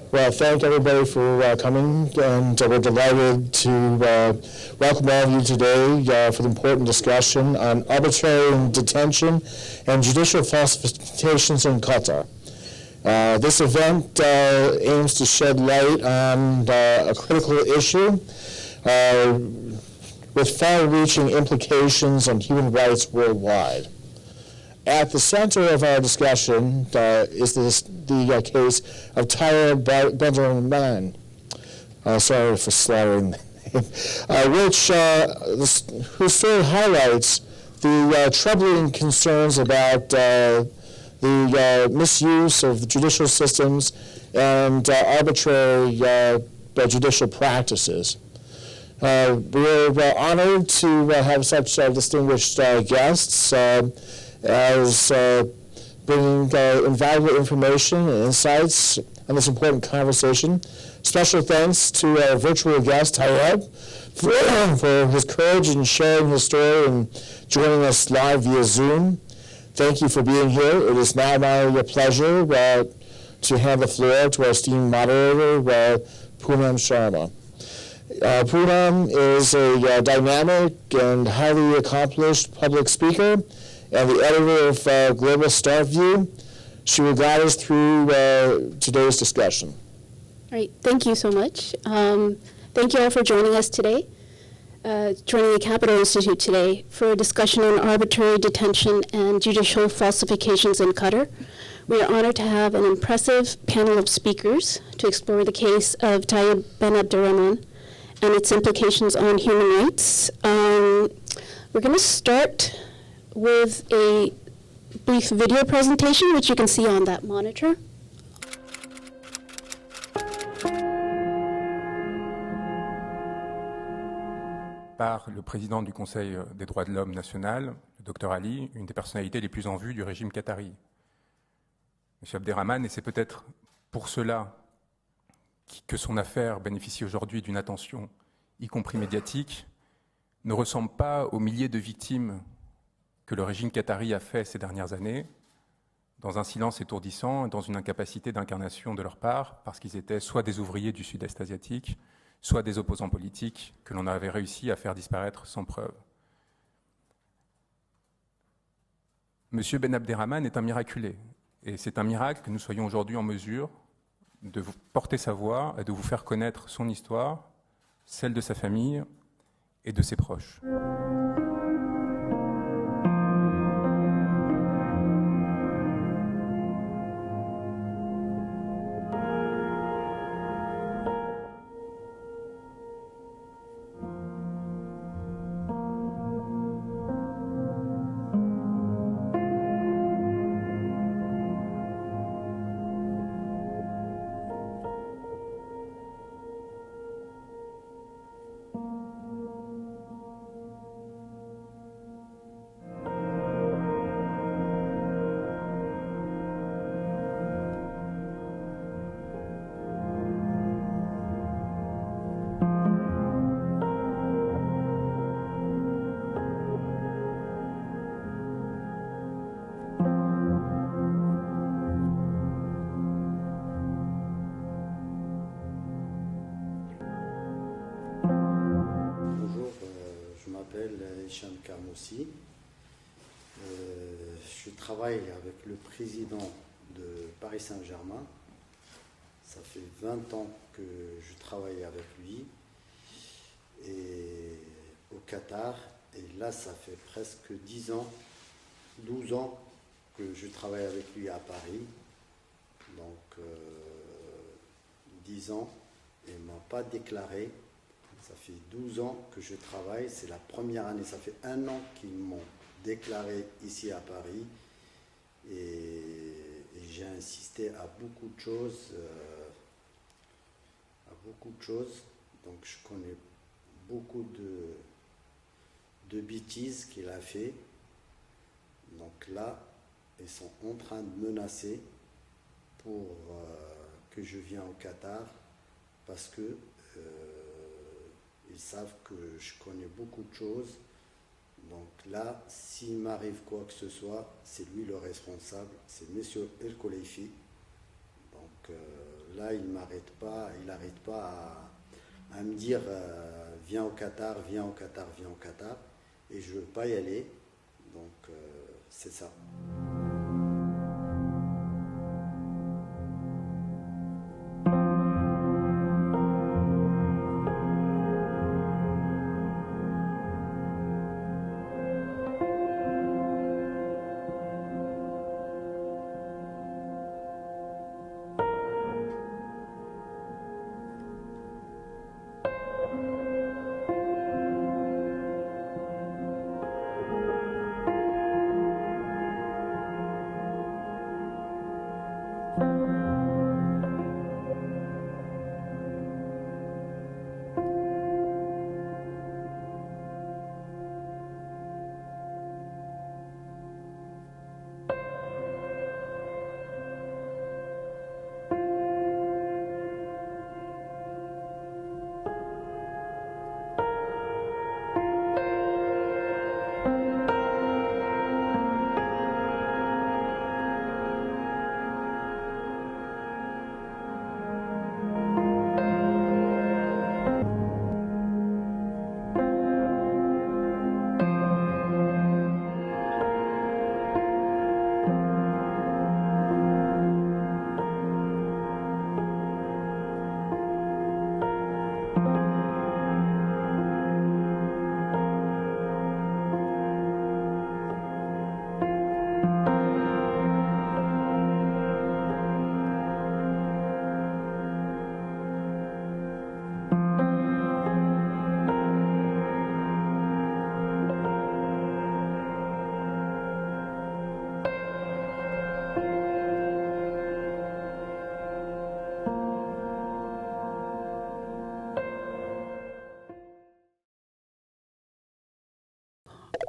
Well, thank everybody for coming, and we're delighted to welcome all of you today for the important discussion on arbitrary detention and judicial falsifications in Qatar. This event aims to shed light on a critical issue with far-reaching implications on human rights worldwide. At the center of our discussion is the case of Tayeb Benabdurrahmane. Sorry for slaughtering the name, whose story highlights the troubling concerns about the misuse of the judicial systems and arbitrary judicial practices. We're honored to have such distinguished guests as bringing invaluable information and insights on this important conversation. Special thanks to our virtual guest, Tayeb, for his courage in sharing his story and joining us live via Zoom. Thank you for being here. It is now my pleasure to hand the floor to our esteemed moderator, Poonam Sharma. Poonam is a dynamic and highly accomplished public speaker and the editor of Global Start View. She will guide us through today's discussion. All right, thank you so much. Thank you all for joining us today, joining the Capital Institute today for a discussion on arbitrary detention and judicial falsifications in Qatar. We are honored to have an impressive panel of speakers to explore the case of Tayeb Benabdurrahmane and its implications on human rights. We're going to start with a brief video presentation, which you can see on that monitor. Par le président du Conseil des droits de l'homme national, le Dr Ali, une des personnalités les plus en vue du régime qatari. M. Abderrahmane, et c'est peut-être pour cela que son affaire bénéficie aujourd'hui d'une attention, y compris médiatique, ne ressemble pas aux milliers de victimes que le régime qatari a fait ces dernières années, dans un silence étourdissant et dans une incapacité d'incarnation de leur part, parce qu'ils étaient soit des ouvriers du sud-est asiatique, soit des opposants politiques que l'on avait réussi à faire disparaître sans preuve. M. Benabdurrahmane est un miraculé, et c'est un miracle que nous soyons aujourd'hui en mesure de vous porter sa voix et de vous faire connaître son histoire, celle de sa famille et de ses proches. Je travaille avec le président de Paris Saint-Germain. Ça fait 20 ans que je travaille avec lui et au Qatar. Et là, ça fait presque 10 ans, 12 ans que je travaille avec lui à Paris. Donc, 10 ans, et il ne m'a pas déclaré. Ça fait 12 ans que je travaille. C'est la première année. Ça fait 1 an qu'ils m'ont déclaré ici à Paris. Et j'ai insisté à beaucoup de choses. Donc, je connais beaucoup de bêtises qu'il a fait. Donc là, ils sont en train de menacer pour que je vienne au Qatar parce que ils savent que je connais beaucoup de choses. Donc là, s'il m'arrive quoi que ce soit, c'est lui le responsable, c'est M. El Khouleifi. Donc là, il n'arrête pas à me dire viens au Qatar, viens au Qatar, viens au Qatar, et je ne veux pas y aller. Donc, c'est ça.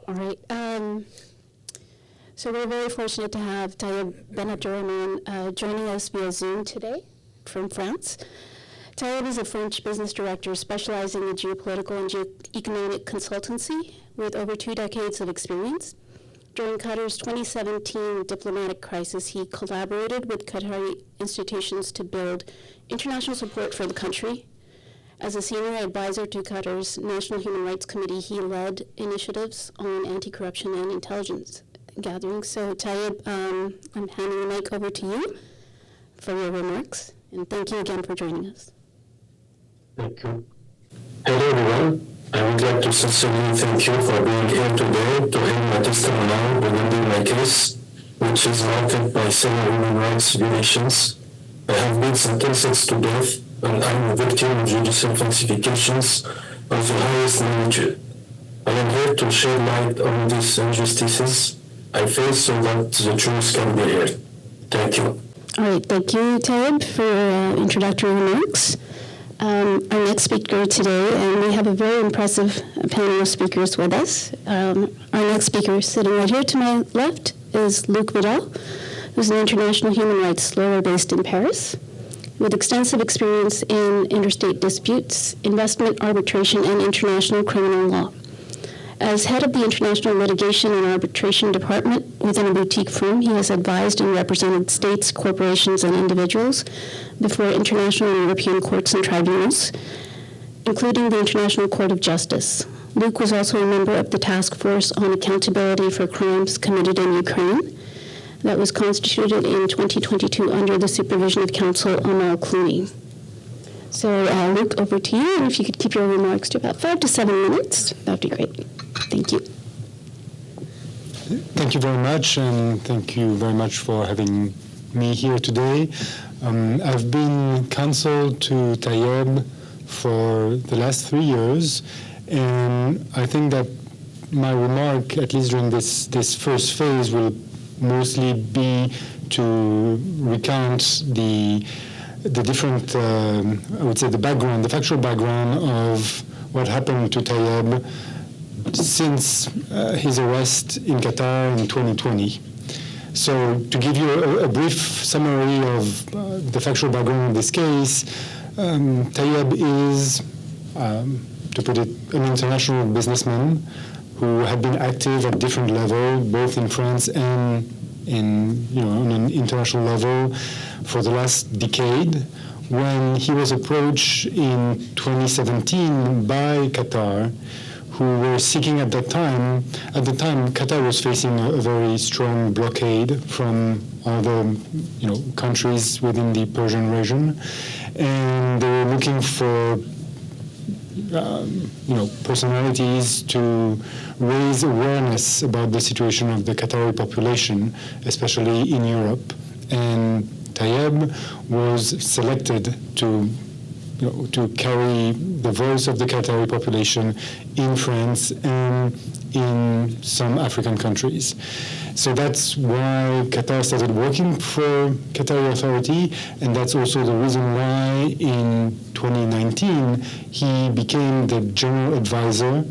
All right. So we're very fortunate to have Tayeb Benabdurrahmane joining us via Zoom today from France. Tayeb is a French business director specializing in geopolitical and economic consultancy with over 2 decades of experience. During Qatar's 2017 diplomatic crisis, he collaborated with Qatari institutions to build international support for the country. As a senior advisor to Qatar's National Human Rights Committee, he led initiatives on anti-corruption and intelligence gathering. So, Tayeb, I'm handing the mic over to you for your remarks, and thank you again for joining us. Thank you. Hello, everyone. I would like to sincerely thank you for being here today to hear my testimony regarding my case, which is marked by several human rights violations. I have been sentenced to death, and I'm a victim of judicial falsifications of the highest magnitude. I am here to shed light on these injustices I face so that the truth can be heard. Thank you. All right, thank you, Tayeb, for your introductory remarks. Our next speaker today, and we have a very impressive panel of speakers with us. Our next speaker, sitting right here to my left, is Luc Vidal, who's an international human rights lawyer based in Paris, with extensive experience in interstate disputes, investment arbitration, and international criminal law. As head of the International Litigation and Arbitration Department within a boutique firm, he has advised and represented states, corporations, and individuals before international and European courts and tribunals, including the International Court of Justice. Luc was also a member of the Task Force on Accountability for Crimes Committed in Ukraine that was constituted in 2022 under the supervision of Counsel Amal Clooney. So, Luc, over to you, and if you could keep your remarks to about 5 to 7 minutes, that would be great. Thank you. Thank you very much, and thank you very much for having me here today. I've been counsel to Tayeb for the last 3 years, and I think that my remark, at least during this first phase, will mostly be to recount the different, I would say, the factual background of what happened to Tayeb since his arrest in Qatar in 2020. So to give you a brief summary of the factual background of this case, Tayeb is, to put it, an international businessman who had been active at different levels, both in France and on an international level for the last decade, when he was approached in 2017 by Qatar, who were seeking at the time, Qatar was facing a very strong blockade from other countries within the Persian region, and they were looking for personalities to raise awareness about the situation of the Qatari population, especially in Europe. And Tayeb was selected to carry the voice of the Qatari population in France and in some African countries. So that's why Qatar started working for Qatari authority, and that's also the reason why in 2019 he became the general advisor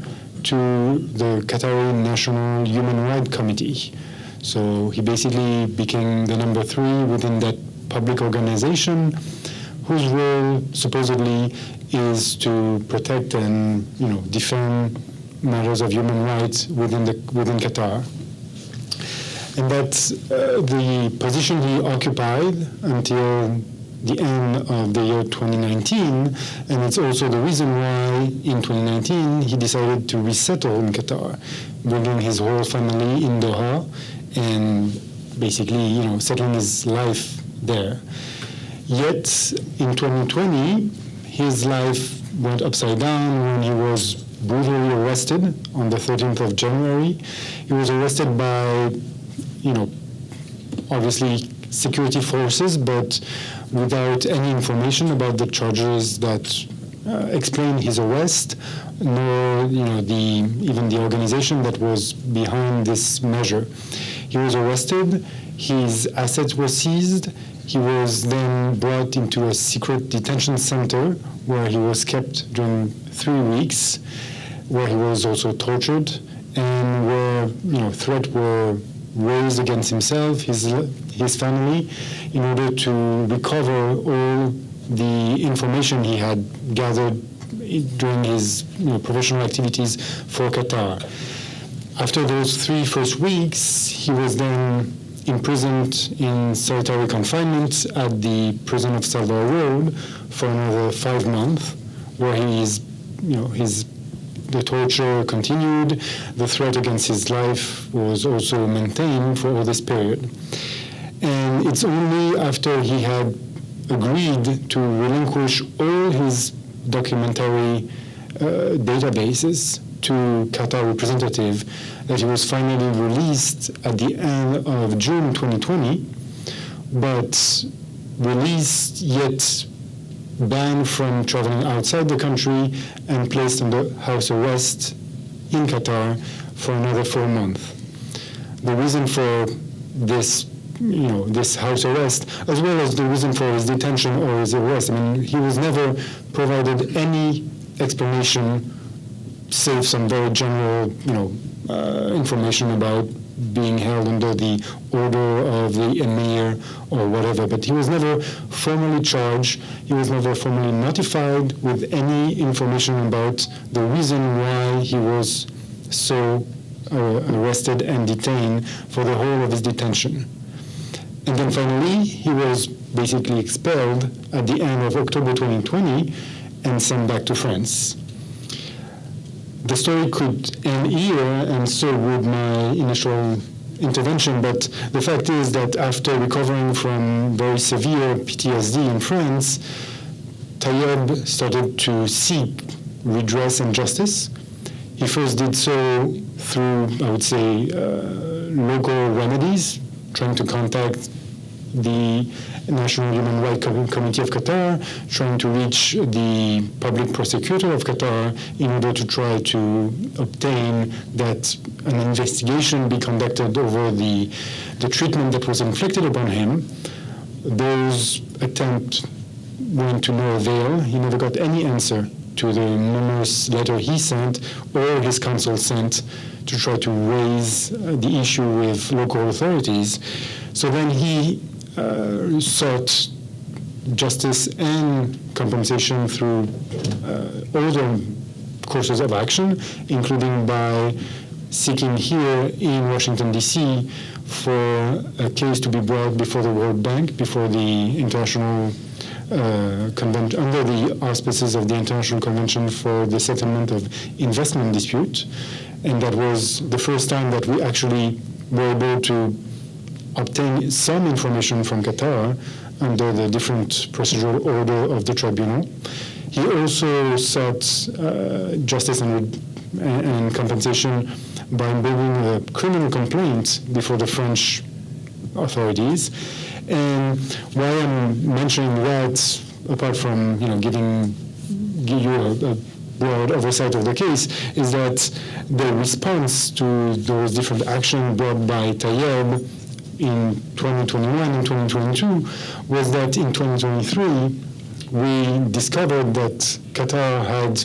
to the Qatari National Human Rights Committee. So he basically became the number 3 within that public organization, whose role supposedly is to protect and defend matters of human rights within Qatar. And that's the position he occupied until the end of the year 2019, and it's also the reason why in 2019 he decided to resettle in Qatar, bringing his whole family in Doha and basically settling his life there. Yet in 2020 his life went upside down when he was brutally arrested on the 13th of January. He was arrested by obviously security forces, but without any information about the charges that explain his arrest, nor even the organization that was behind this measure. He was arrested, his assets were seized, he was then brought into a secret detention center where he was kept during 3 weeks, where he was also tortured, and where threats were raised against himself, his family, in order to recover all the information he had gathered during his professional activities for Qatar. After those 3 first weeks, he was then imprisoned in solitary confinement at the prison of Salva Road for another 5 months, where he is, the torture continued, the threat against his life was also maintained for all this period. And it's only after he had agreed to relinquish all his documentary databases to Qatar representative that he was finally released at the end of June 2020, but released yet banned from traveling outside the country and placed under house arrest in Qatar for another 4 months. The reason for this, this house arrest, as well as the reason for his detention or his arrest, he was never provided any explanation, save some very general, information about being held under the order of the emir or whatever, but he was never formally charged, he was never formally notified with any information about the reason why he was so arrested and detained for the whole of his detention. And then finally, he was basically expelled at the end of October 2020 and sent back to France. The story could end here, and so would my initial intervention, but the fact is that after recovering from very severe PTSD in France, Tayeb started to seek redress and justice. He first did so through, I would say, local remedies, trying to contact the National Human Rights Committee of Qatar, trying to reach the public prosecutor of Qatar in order to try to obtain that an investigation be conducted over the treatment that was inflicted upon him. Those attempts went to no avail. He never got any answer to the numerous letters he sent or his counsel sent to try to raise the issue with local authorities. So then he sought justice and compensation through other courses of action, including by seeking here in Washington, D.C. for a case to be brought before the World Bank, before the International under the auspices of the International Convention for the Settlement of Investment Dispute. And that was the first time that we actually were able to obtain some information from Qatar under the different procedural order of the tribunal. He also sought justice and compensation by bringing a criminal complaint before the French authorities. And why I'm mentioning that, apart from give you a broad oversight of the case, is that the response to those different actions brought by Tayeb in 2021 and 2022 was that in 2023 we discovered that Qatar had,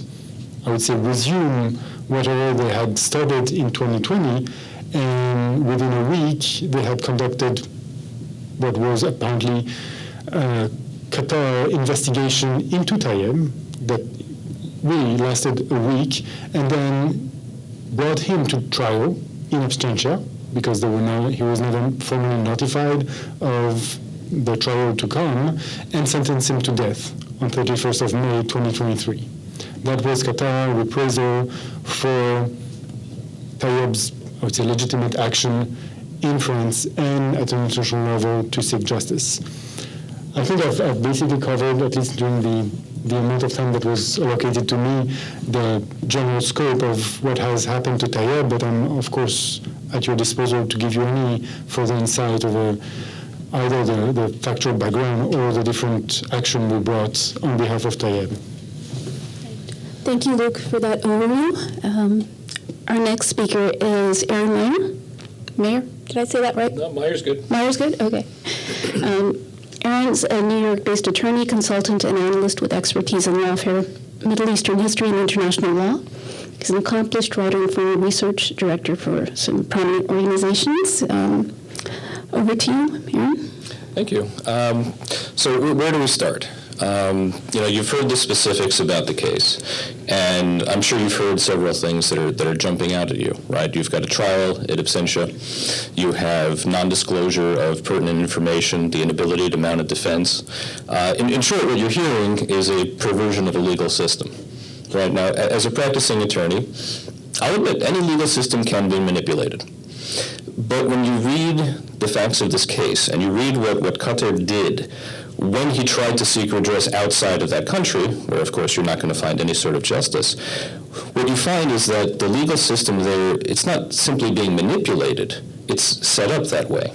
I would say, resumed whatever they had started in 2020, and within a week they had conducted what was apparently Qatar investigation into Tayeb that really lasted a week, and then brought him to trial in absentia, because he was not formally notified of the trial to come, and sentenced him to death on 31st of May 2023. That was Qatar reprisal for Tayeb's, I would say, legitimate action in France and at an international level to seek justice. I think I've basically covered, at least during the amount of time that was allocated to me, the general scope of what has happened to Tayeb, but I'm, of course, at your disposal to give you any further insight over either the factual background or the different action we brought on behalf of Tayeb. Thank you, Luc, for that overview. Our next speaker is Aaron Meyer. Meyer, did I say that right? No, Meyer's good. Meyer's good? Okay. Aaron's a New York-based attorney, consultant, and analyst with expertise in lawfare, Middle Eastern history, and international law. He's an accomplished writer and former research director for some prominent organizations. Over to you, Aaron. Thank you. So where do we start? You've heard the specifics about the case, and I'm sure you've heard several things that are jumping out at you, right? You've got a trial at absentia. You have non-disclosure of pertinent information, the inability to mount a defense. In short, what you're hearing is a perversion of a legal system. Right now, as a practicing attorney, I'll admit any legal system can be manipulated. But when you read the facts of this case and you read what Qatar did when he tried to seek redress outside of that country, where of course you're not going to find any sort of justice, what you find is that the legal system there, it's not simply being manipulated, it's set up that way.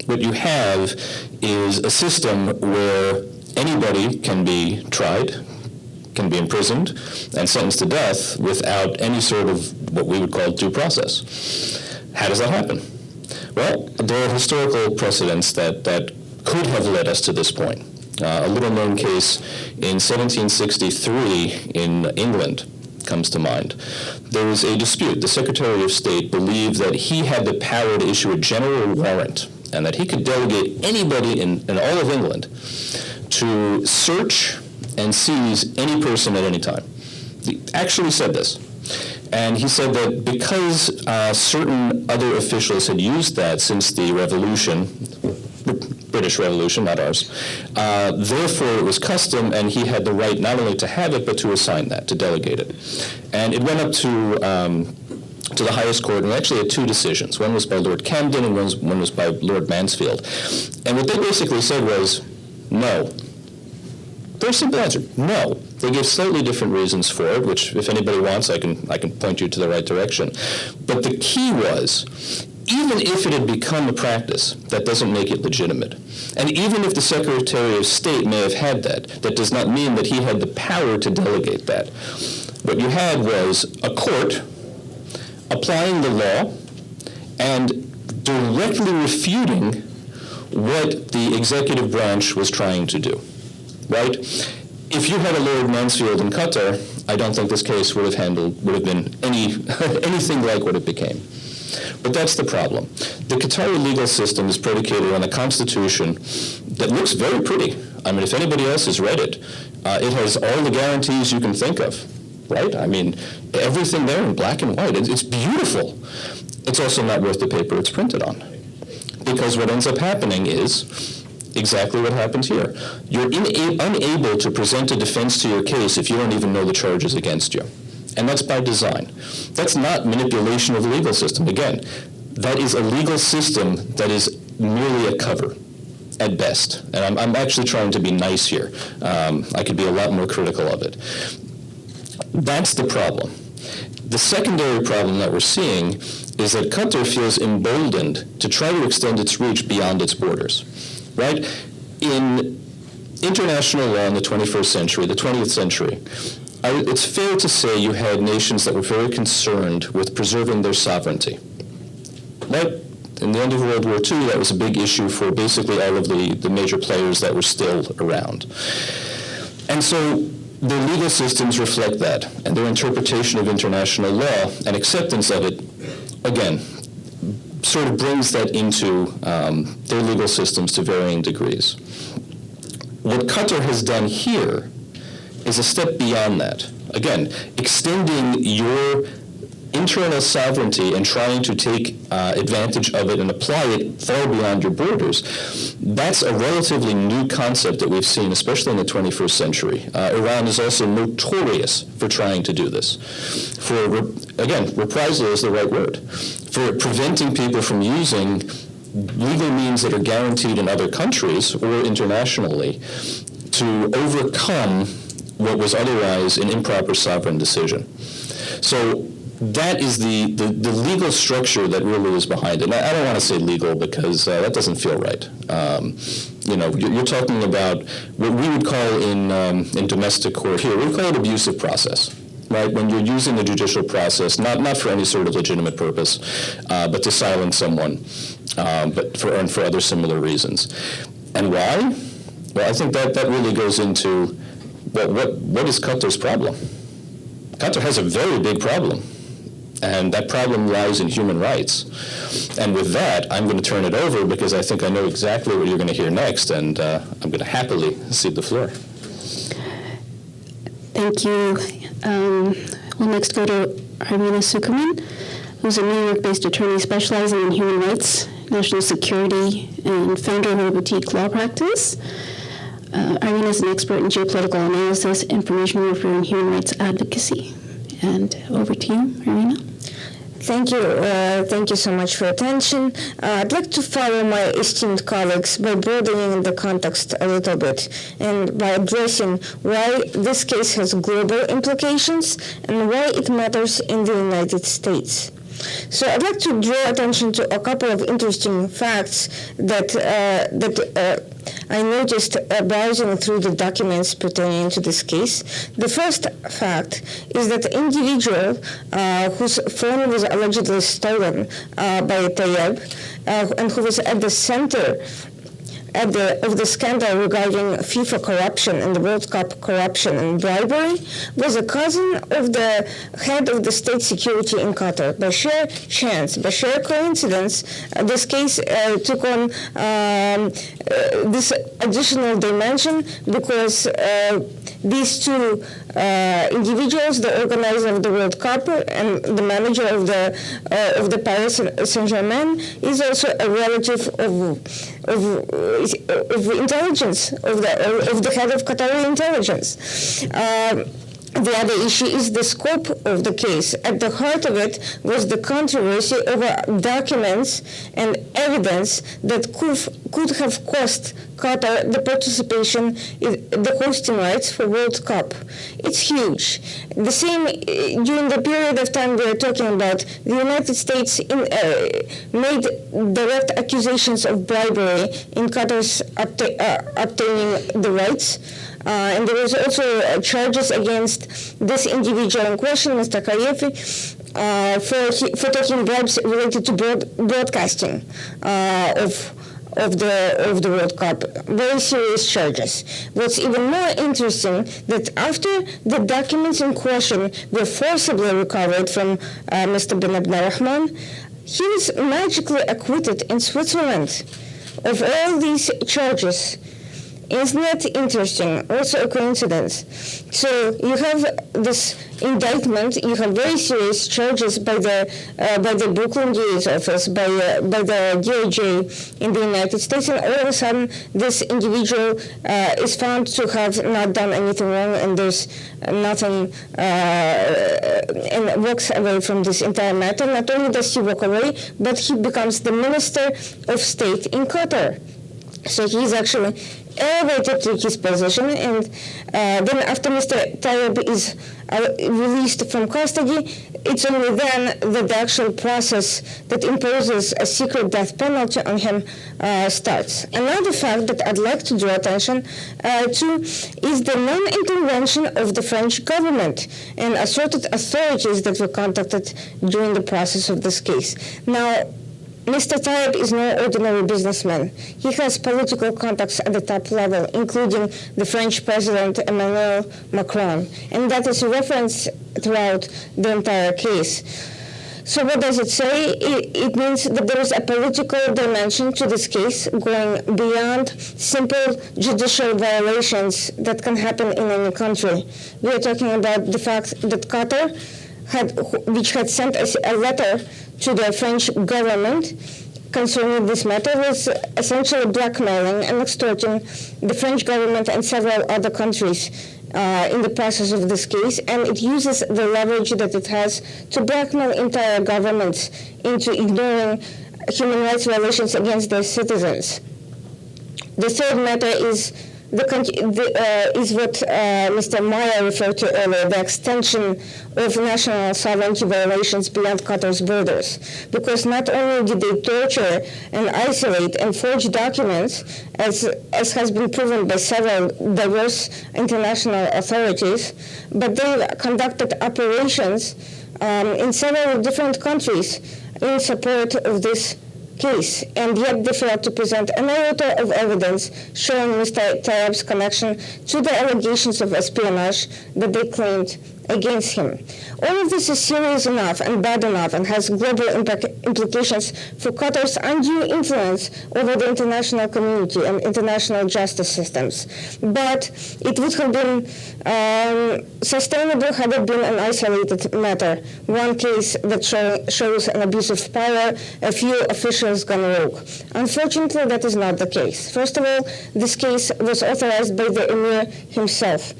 What you have is a system where anybody can be tried, can be imprisoned, and sentenced to death without any sort of what we would call due process. How does that happen? Well, there are historical precedents that could have led us to this point. A little-known case in 1763 in England comes to mind. There was a dispute. The Secretary of State believed that he had the power to issue a general warrant and that he could delegate anybody in all of England to search and seize any person at any time. He actually said this. And he said that because certain other officials had used that since the Revolution, British Revolution, not ours, therefore it was custom, and he had the right not only to have it, but to assign that, to delegate it. And it went up to the highest court, and we actually had two decisions. One was by Lord Camden, and one was by Lord Mansfield. And what they basically said was, no. Very simple answer, no. They gave slightly different reasons for it, which if anybody wants, I can point you to the right direction. But the key was, even if it had become a practice, that doesn't make it legitimate. And even if the Secretary of State may have had that does not mean that he had the power to delegate that. What you had was a court applying the law and directly refuting what the executive branch was trying to do. Right? If you had a Lord Mansfield in Qatar, I don't think this case would have been anything like what it became. But that's the problem. The Qatari legal system is predicated on a constitution that looks very pretty. I mean, if anybody else has read it, it has all the guarantees you can think of, right? I mean, everything there in black and white. It's beautiful. It's also not worth the paper it's printed on. Because what ends up happening is, exactly what happened here. You're unable to present a defense to your case if you don't even know the charges against you. And that's by design. That's not manipulation of the legal system. Again, that is a legal system that is merely a cover at best. And I'm actually trying to be nice here. I could be a lot more critical of it. That's the problem. The secondary problem that we're seeing is that Qatar feels emboldened to try to extend its reach beyond its borders, right? In international law in the 21st century, the 20th century, it's fair to say you had nations that were very concerned with preserving their sovereignty. Right? In the end of World War II, that was a big issue for basically all of the major players that were still around. And so their legal systems reflect that, and their interpretation of international law and acceptance of it, again, sort of brings that into their legal systems to varying degrees. What Qatar has done here is a step beyond that. Again, extending your internal sovereignty and trying to take advantage of it and apply it far beyond your borders, that's a relatively new concept that we've seen, especially in the 21st century. Iran is also notorious for trying to do this. For, again, reprisal is the right word. For preventing people from using legal means that are guaranteed in other countries or internationally to overcome what was otherwise an improper sovereign decision. So that is the legal structure that really is behind it. And I don't want to say legal because that doesn't feel right. You know, you're talking about what we would call in domestic court here, we would call it abusive process, right? When you're using the judicial process, not for any sort of legitimate purpose, but to silence someone, but for other similar reasons. And why? Well, I think that really goes into what is Qatar's problem? Qatar has a very big problem, and that problem lies in human rights. And with that, I'm going to turn it over because I think I know exactly what you're going to hear next, and I'm going to happily cede the floor. Thank you. We'll next go to Irina Sukerman, who's a New York-based attorney specializing in human rights, national security, and founder of a boutique law practice. Irina is an expert in geopolitical analysis, information warfare, and human rights advocacy. And over to you, Irina. Thank you. Thank you so much for your attention. I'd like to follow my esteemed colleagues by broadening the context a little bit and by addressing why this case has global implications and why it matters in the United States. So I'd like to draw attention to a couple of interesting facts that I noticed browsing through the documents pertaining to this case. The first fact is that the individual whose phone was allegedly stolen by Tayeb and who was at the center of the scandal regarding FIFA corruption and the World Cup corruption and bribery was a cousin of the head of the state security in Qatar. By sheer chance, by sheer coincidence, this case took on this additional dimension because these two individuals, the organizer of the World Cup and the manager of the Paris Saint-Germain, is also a relative of intelligence, of the head of Qatari intelligence. The other issue is the scope of the case. At the heart of it was the controversy over documents and evidence that could have cost Qatar the participation in the hosting rights for World Cup. It's huge. The same during the period of time we are talking about, the United States made direct accusations of bribery in Qatar's obtaining the rights. And there was also charges against this individual in question, Mr. Kayefi, for taking bribes related to broadcasting of the World Cup. Very serious charges. What's even more interesting that after the documents in question were forcibly recovered from Mr. Benabdurrahmane, he was magically acquitted in Switzerland of all these charges. Isn't that interesting? Also a coincidence. So you have this indictment, you have very serious charges by the Brooklyn DA's office, by the DOJ in the United States, and all of a sudden this individual is found to have not done anything wrong, and there's nothing, and walks away from this entire matter. Not only does he walk away, but he becomes the Minister of State in Qatar. So he's actually elevated to his position, and then after Mr. Tayeb is released from custody, it's only then that the actual process that imposes a secret death penalty on him starts. Another fact that I'd like to draw attention to is the non-intervention of the French government and assorted authorities that were contacted during the process of this case. Now, Mr. Tayeb is no ordinary businessman. He has political contacts at the top level, including the French President Emmanuel Macron, and that is referenced throughout the entire case. So what does it say? It means that there is a political dimension to this case going beyond simple judicial violations that can happen in any country. We are talking about the fact that Qatar, which had sent a letter to the French government concerning this matter, was essentially blackmailing and extorting the French government and several other countries in the process of this case, and it uses the leverage that it has to blackmail entire governments into ignoring human rights violations against their citizens. The third matter is what Mr. Meyer referred to earlier, the extension of national sovereignty violations beyond Qatar's borders. Because not only did they torture and isolate and forge documents, as has been proven by several diverse international authorities, but they conducted operations in several different countries in support of this case, and yet they failed to present an iota of evidence showing Mr. Tayeb's connection to the allegations of espionage that they claimed against him. All of this is serious enough and bad enough and has global implications for Qatar's undue influence over the international community and international justice systems. But it would have been sustainable had it been an isolated matter, one case that shows an abuse of power, a few officials gone rogue. Unfortunately, that is not the case. First of all, this case was authorized by the Emir himself.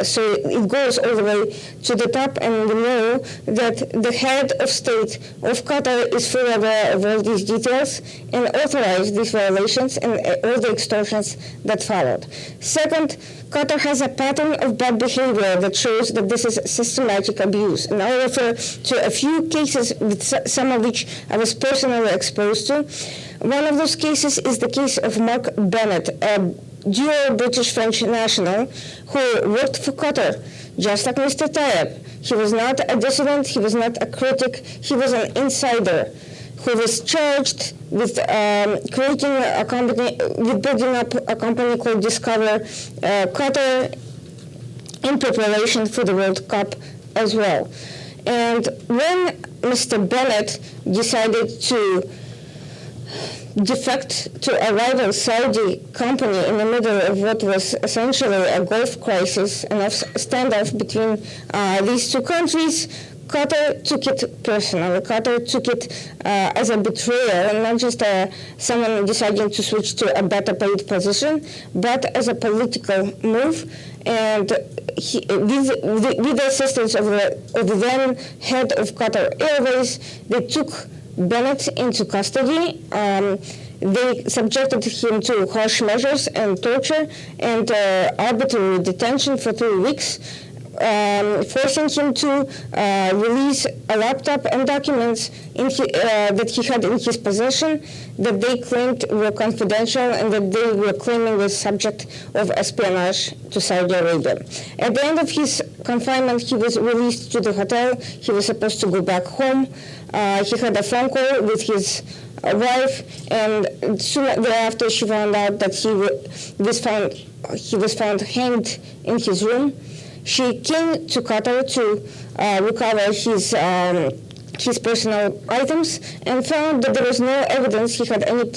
So it goes all the way to the top, and we know that the head of state of Qatar is fully aware of all these details and authorized these violations and all the extortions that followed. Second, Qatar has a pattern of bad behavior that shows that this is systematic abuse. And I'll refer to a few cases, some of which I was personally exposed to. One of those cases is the case of Mark Bennett, a dual British-French national who worked for Qatar, just like Mr. Tayeb. He was not a dissident, he was not a critic, he was an insider who was charged with creating a company, with building up a company called Discover Qatar in preparation for the World Cup as well. And when Mr. Bennett decided to defect to a rival Saudi company in the middle of what was essentially a Gulf crisis and a standoff between these two countries, Qatar took it personally. Qatar took it as a betrayal, and not just someone deciding to switch to a better paid position, but as a political move. And with the assistance of the then head of Qatar Airways, they took Bennett into custody. They subjected him to harsh measures and torture and arbitrary detention for 3 weeks, forcing him to release a laptop and documents that he had in his possession that they claimed were confidential and that they were claiming was subject of espionage to Saudi Arabia. At the end of his confinement, he was released to the hotel. He was supposed to go back home. He had a phone call with his wife, and soon thereafter she found out that he was found hanged in his room. She came to Qatar to recover his personal items and found that there was no evidence he had any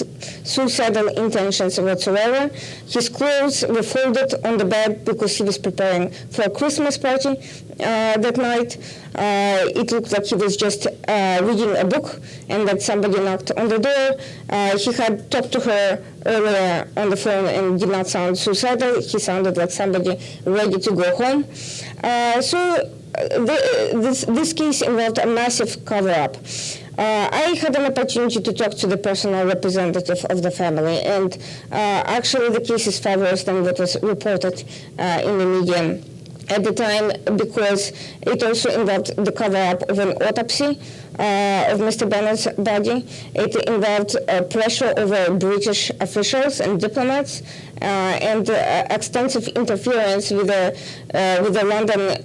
suicidal intentions whatsoever. His clothes were folded on the bed because he was preparing for a Christmas party that night. It looked like he was just reading a book and that somebody knocked on the door. He had talked to her earlier on the phone and did not sound suicidal. He sounded like somebody ready to go home. This case involved a massive cover-up. I had an opportunity to talk to the personal representative of the family, and actually the case is far worse than what was reported in the media at the time, because it also involved the cover-up of an autopsy of Mr. Bennett's body. It involved pressure over British officials and diplomats, and extensive interference with the London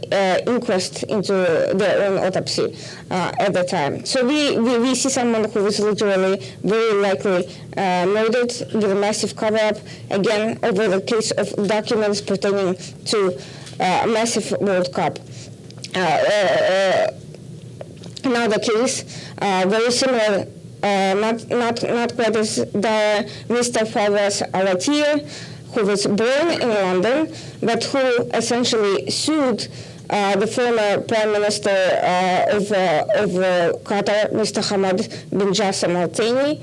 inquest into their own autopsy at the time. So we see someone who was literally very likely murdered with a massive cover-up, again, over the case of documents pertaining to a massive World Cup. Another case, very similar, not quite as dire, Mr. Fawaz Al-Attiyah, who was born in London, but who essentially sued the former Prime Minister of Qatar, Mr. Hamad bin Jassim Al Thani.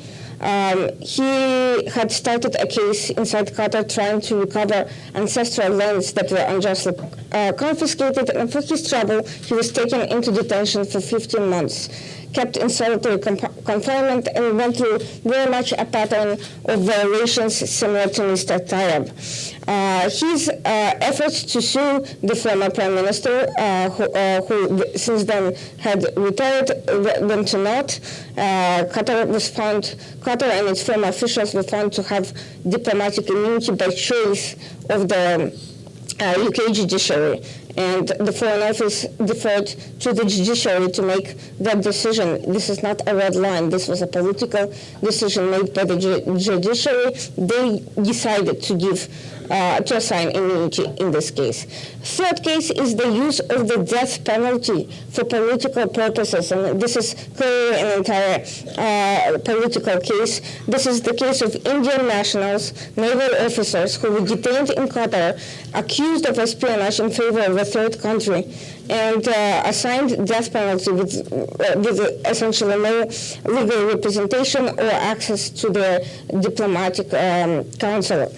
He had started a case inside Qatar trying to recover ancestral lands that were unjustly confiscated, and for his trouble, he was taken into detention for 15 months, kept in solitary confinement, and went through very much a pattern of violations similar to Mr. Tayeb. His efforts to sue the former Prime Minister, who since then had retired, went to naught. Qatar and its former officials were found to have diplomatic immunity by choice of the UK judiciary, and the Foreign Office deferred to the judiciary to make that decision. This is not a red line. This was a political decision made by the judiciary. They decided to assign immunity in this case. Third case is the use of the death penalty for political purposes, and this is clearly an entire political case. This is the case of Indian nationals, naval officers who were detained in Qatar, accused of espionage in favor of a third country, and assigned death penalty with essentially no legal representation or access to their diplomatic counsel.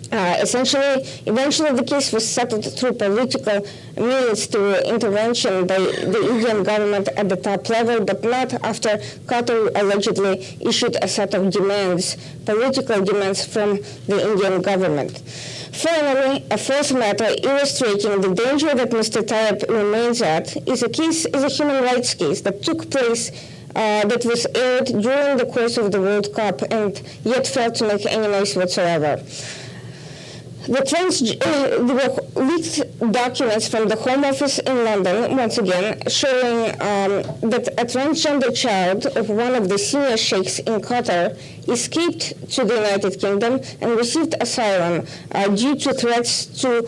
Eventually the case was settled through political means through intervention by the Indian government at the top level, but not after Qatar allegedly issued a set of demands, political demands from the Indian government. Finally, a fourth matter illustrating the danger that Mr. Tayeb remains at is a human rights case that took place that was aired during the course of the World Cup and yet failed to make any noise whatsoever. There were leaked documents from the Home Office in London, once again, showing that a transgender child of one of the senior sheikhs in Qatar escaped to the United Kingdom and received asylum due to threats to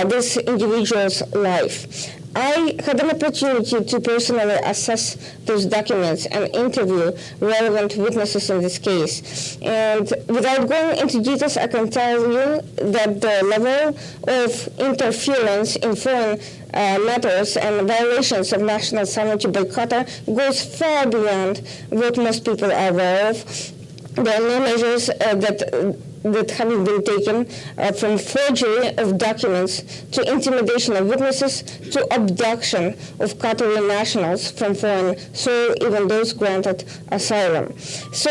this individual's life. I had an opportunity to personally assess those documents and interview relevant witnesses in this case. And without going into details, I can tell you that the level of interference in foreign matters and violations of national sovereignty by Qatar goes far beyond what most people are aware of. There are no measures that having been taken from forgery of documents to intimidation of witnesses to abduction of Qatari nationals from foreign soil, even those granted asylum. So,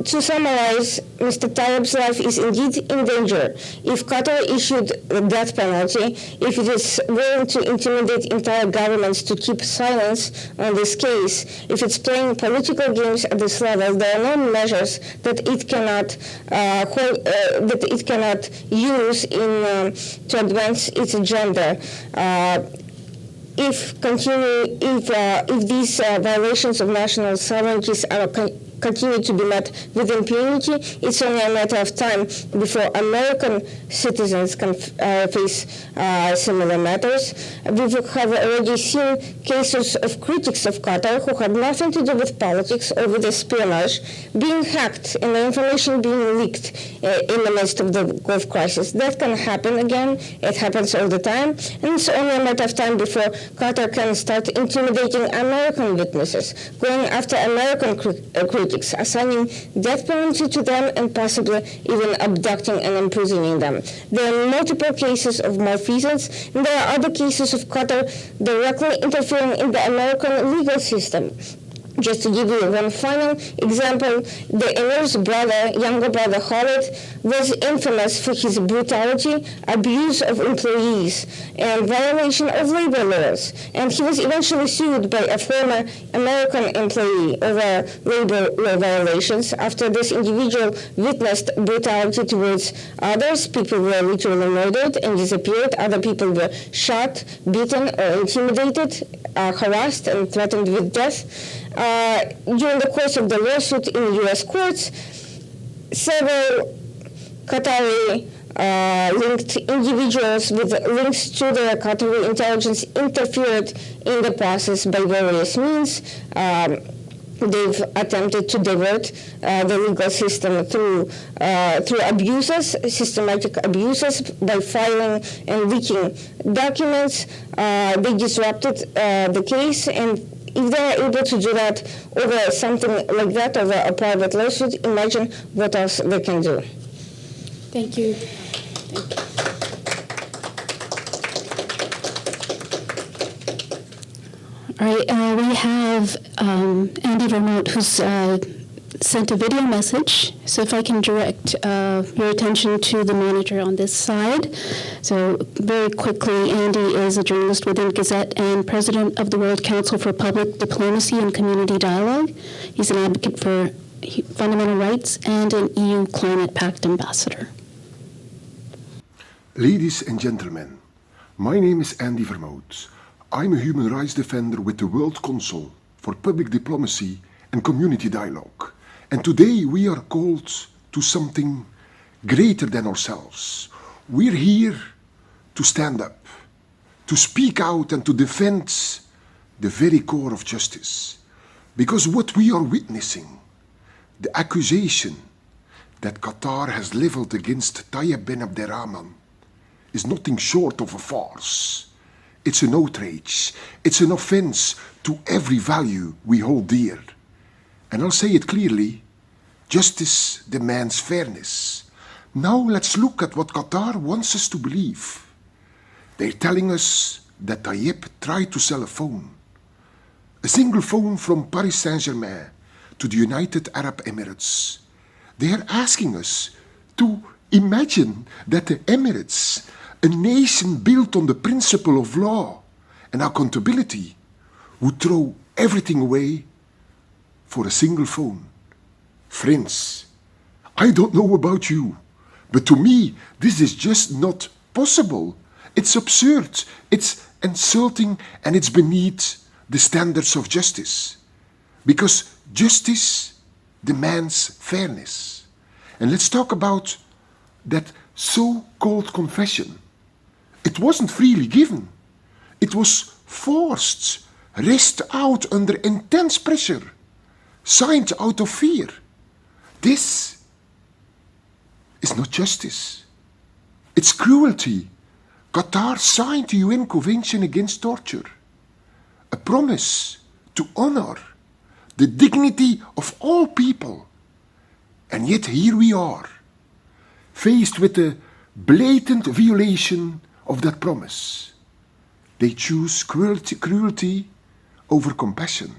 to summarize, Mr. Tayeb's life is indeed in danger. If Qatar issued the death penalty, if it is willing to intimidate entire governments to keep silence on this case, if it's playing political games at this level, there are no measures that it cannot use to advance its agenda. If these violations of national sovereignties are continue to be met with impunity. It's only a matter of time before American citizens can face similar matters. We have already seen cases of critics of Qatar who had nothing to do with politics or with espionage being hacked and the information being leaked in the midst of the Gulf crisis. That can happen again. It happens all the time. And it's only a matter of time before Qatar can start intimidating American witnesses, going after American critics, assigning death penalty to them, and possibly even abducting and imprisoning them. There are multiple cases of malfeasance, and there are other cases of Qatar directly interfering in the American legal system. Just to give you one final example, the Emir's brother, younger brother Khalid, was infamous for his brutality, abuse of employees, and violation of labor laws. And he was eventually sued by a former American employee over labor law violations. After this individual witnessed brutality towards others, people were literally murdered and disappeared. Other people were shot, beaten, or intimidated, harassed, and threatened with death. During the course of the lawsuit in U.S. courts, several Qatari linked individuals with links to the Qatari intelligence interfered in the process by various means. They've attempted to divert the legal system through abuses, systematic abuses, by filing and leaking documents. They disrupted the case, and if they're able to do that over something like that, over a private lawsuit, imagine what else they can do. Thank you. All right, we have Andy Vermont, who's sent a video message. So if I can direct your attention to the monitor on this side. So very quickly, Andy is a journalist within Gazette and president of the World Council for Public Diplomacy and Community Dialogue. He's an advocate for fundamental rights and an EU Climate Pact ambassador. Ladies and gentlemen, my name is Andy Vermont. I'm a human rights defender with the World Council for Public Diplomacy and Community Dialogue. And today we are called to something greater than ourselves. We're here to stand up, to speak out and to defend the very core of justice. Because what we are witnessing, the accusation that Qatar has leveled against Tayeb Benabdurrahmane, is nothing short of a farce. It's an outrage. It's an offense to every value we hold dear. And I'll say it clearly, justice demands fairness. Now let's look at what Qatar wants us to believe. They're telling us that Tayeb tried to sell a phone. A single phone from Paris Saint-Germain to the United Arab Emirates. They are asking us to imagine that the Emirates, a nation built on the principle of law and accountability, would throw everything away for a single phone. Friends, I don't know about you, but to me, this is just not possible. It's absurd, it's insulting, and it's beneath the standards of justice. Because justice demands fairness. And let's talk about that so-called confession. It wasn't freely given. It was forced, wrested out under intense pressure, signed out of fear. This is not justice. It's cruelty. Qatar signed the UN Convention Against Torture, a promise to honor the dignity of all people. And yet here we are, faced with a blatant violation of that promise. They choose cruelty over compassion,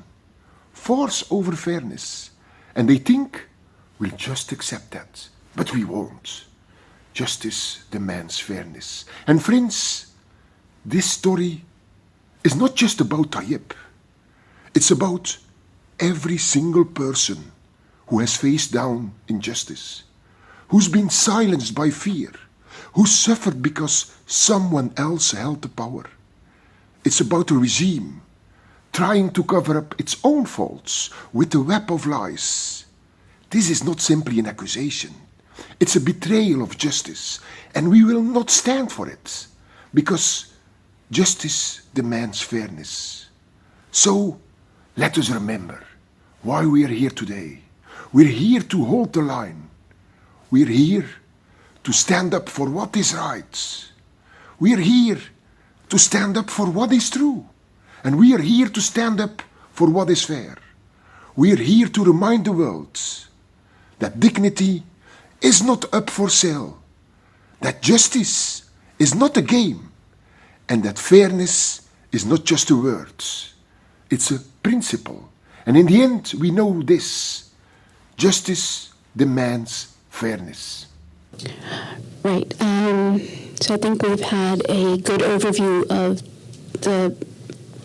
force over fairness, and they think we'll just accept that. But we won't. Justice demands fairness. And friends, this story is not just about Tayeb. It's about every single person who has faced down injustice, who's been silenced by fear, who suffered because someone else held the power. It's about a regime trying to cover up its own faults with the web of lies. this is not simply an accusation. It's a betrayal of justice, and we will not stand for it, because justice demands fairness. So, let us remember why we are here today. We're here to hold the line. We're here to stand up for what is right. We're here to stand up for what is true. And we are here to stand up for what is fair. We are here to remind the world that dignity is not up for sale, that justice is not a game, and that fairness is not just a word. It's a principle. And in the end, we know this. Justice demands fairness. Right. So I think we've had a good overview of the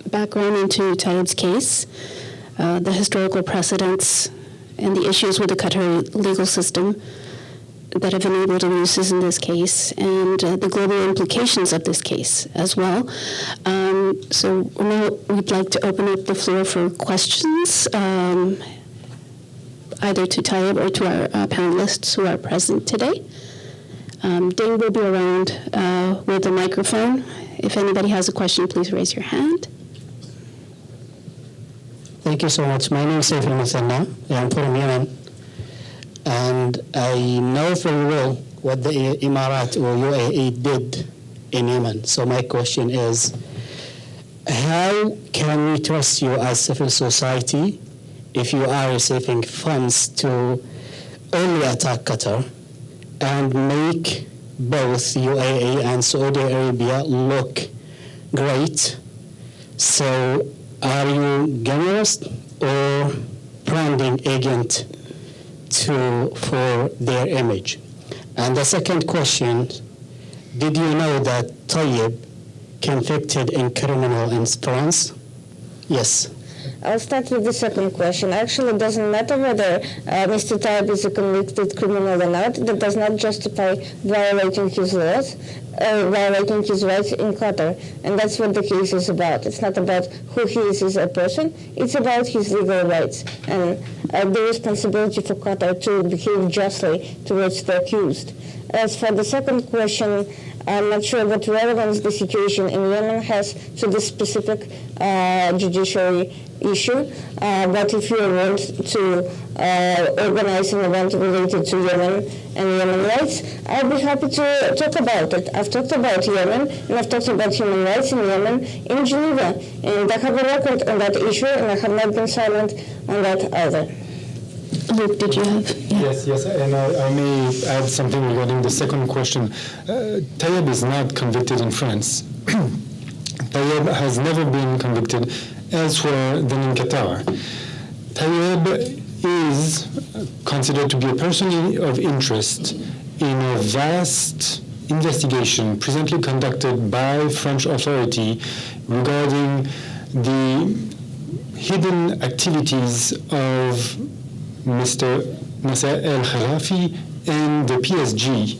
background into Tayeb's case, the historical precedents, and the issues with the Qatari legal system that have enabled abuses in this case, and the global implications of this case as well. So now we'd like to open up the floor for questions, either to Tayeb or to our panelists who are present today. Dane will be around with a microphone. If anybody has a question, please raise your hand. Thank you so much. My name is Saiful Musanna. I'm from Yemen. And I know very well what the Emirat or UAE did in Yemen. So my question is, how can we trust you as civil society if you are receiving funds to only attack Qatar and make both UAE and Saudi Arabia look great? So are you generous or branding agent for their image? And the second question, did you know that Tayeb convicted in criminal in France? Yes. I'll start with the second question. Actually, it doesn't matter whether Mr. Tayeb is a convicted criminal or not. That does not justify violating his laws, violating his rights in Qatar. And that's what the case is about. It's not about who he is as a person. It's about his legal rights and the responsibility for Qatar to behave justly towards the accused. As for the second question, I'm not sure what relevance the situation in Yemen has to this specific judiciary issue, but if you want to organize an event related to Yemen and Yemen rights, I'll be happy to talk about it. I've talked about Yemen, and I've talked about human rights in Yemen in Geneva, and I have a record on that issue, and I have not been silent on that either. Luke, did you have? Yeah. Yes, and I may add something regarding the second question. Tayeb is not convicted in France. Tayeb has never been convicted elsewhere than in Qatar. Tayeb is considered to be a person of interest in a vast investigation presently conducted by French authority regarding the hidden activities of Mr. Nasser El-Kharafi and the PSG.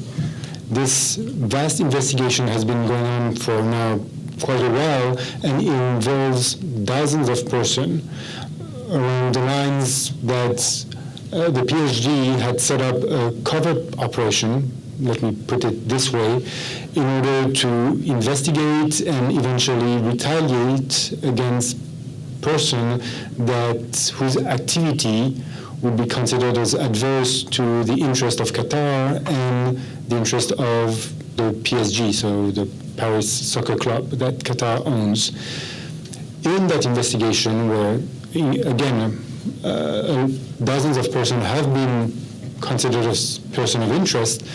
This vast investigation has been going on for now quite a while and involves dozens of persons along the lines that the PSG had set up a covert operation, let me put it this way, in order to investigate and eventually retaliate against person whose activity would be considered as adverse to the interest of Qatar and the interest of the PSG, so the Paris soccer club that Qatar owns. In that investigation, where, again, dozens of persons have been considered as person of interest,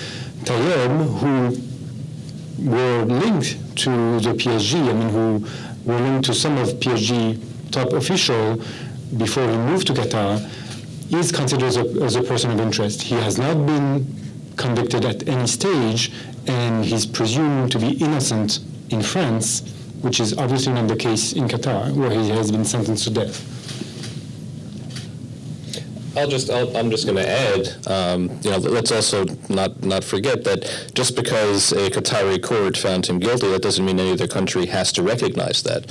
Tayeb, who were linked to the PSG, who were linked to some of PSG top official before he moved to Qatar, is considered as a person of interest. He has not been convicted at any stage, and he's presumed to be innocent in France, which is obviously not the case in Qatar, where he has been sentenced to death. I'm just going to add, let's also not forget that just because a Qatari court found him guilty, that doesn't mean any other country has to recognize that.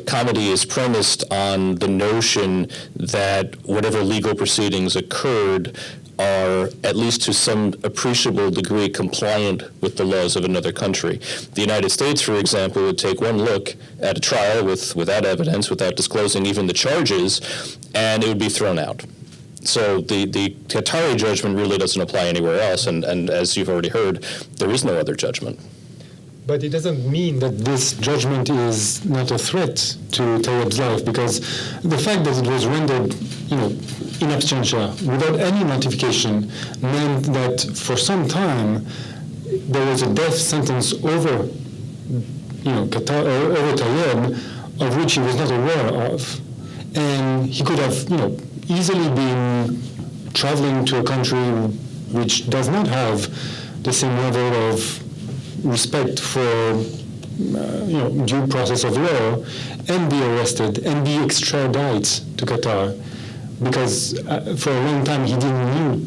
Comity is premised on the notion that whatever legal proceedings occurred are, at least to some appreciable degree, compliant with the laws of another country. The United States, for example, would take one look at a trial without evidence, without disclosing even the charges, and it would be thrown out. So the Qatari judgment really doesn't apply anywhere else, and as you've already heard, there is no other judgment. But it doesn't mean that this judgment is not a threat to Tayeb's life, because the fact that it was rendered, in absentia, without any notification, meant that for some time there was a death sentence over, Qatar, over Tayeb, of which he was not aware of, and he could have, easily been traveling to a country which does not have the same level of respect for due process of law, and be arrested and be extradited to Qatar, because for a long time he didn't know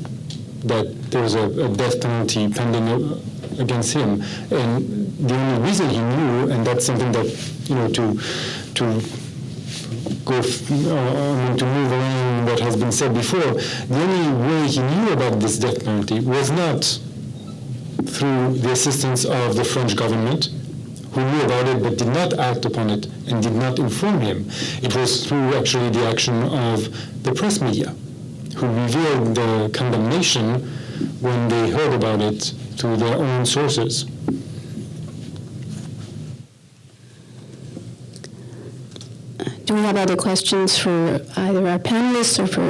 that there was a death penalty pending against him, and the only reason he knew, and that's something that to move around what has been said before, the only way he knew about this death penalty was not through the assistance of the French government, who knew about it but did not act upon it and did not inform him. It was through actually the action of the press media, who revealed the condemnation when they heard about it through their own sources. Do we have other questions for either our panelists or for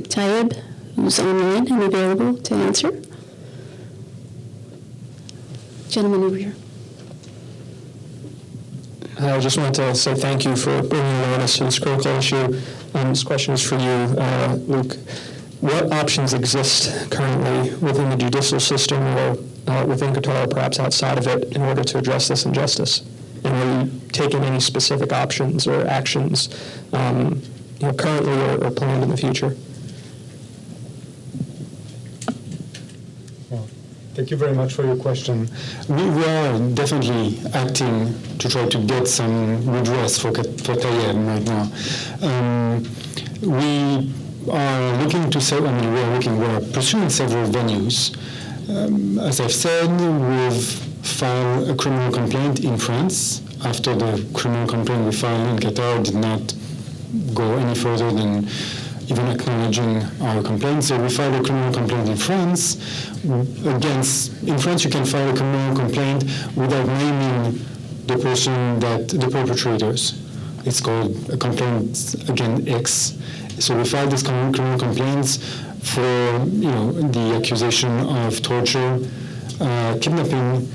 Tayeb, who's online and available to answer? Gentleman over here. I just want to say thank you for bringing awareness to this critical issue. This question is for you, Luke. What options exist currently within the judicial system or within Qatar, perhaps outside of it, in order to address this injustice? And are you taking any specific options or actions currently or planned in the future? Thank you very much for your question. We are definitely acting to try to get some redress for Tayeb right now. We are looking to we are pursuing several venues. As I've said, we've filed a criminal complaint in France after the criminal complaint we filed in Qatar did not go any further than even acknowledging our complaint. So we filed a criminal complaint in France. In France, you can file a criminal complaint without naming the person the perpetrators. It's called a complaint against X. So we filed this criminal complaints for the accusation of torture, kidnapping,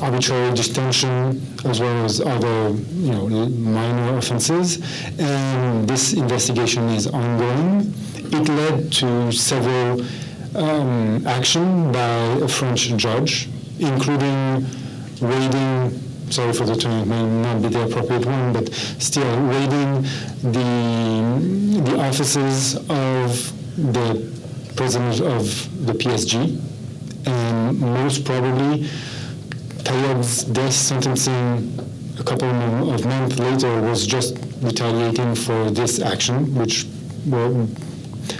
arbitrary detention, as well as other minor offenses, and this investigation is ongoing. It led to several action by a French judge, including raiding, sorry for the term, it may not be the appropriate one, but still raiding the offices of the president of the PSG, and most probably Tayeb's death sentencing a couple of months later was just retaliating for this action, which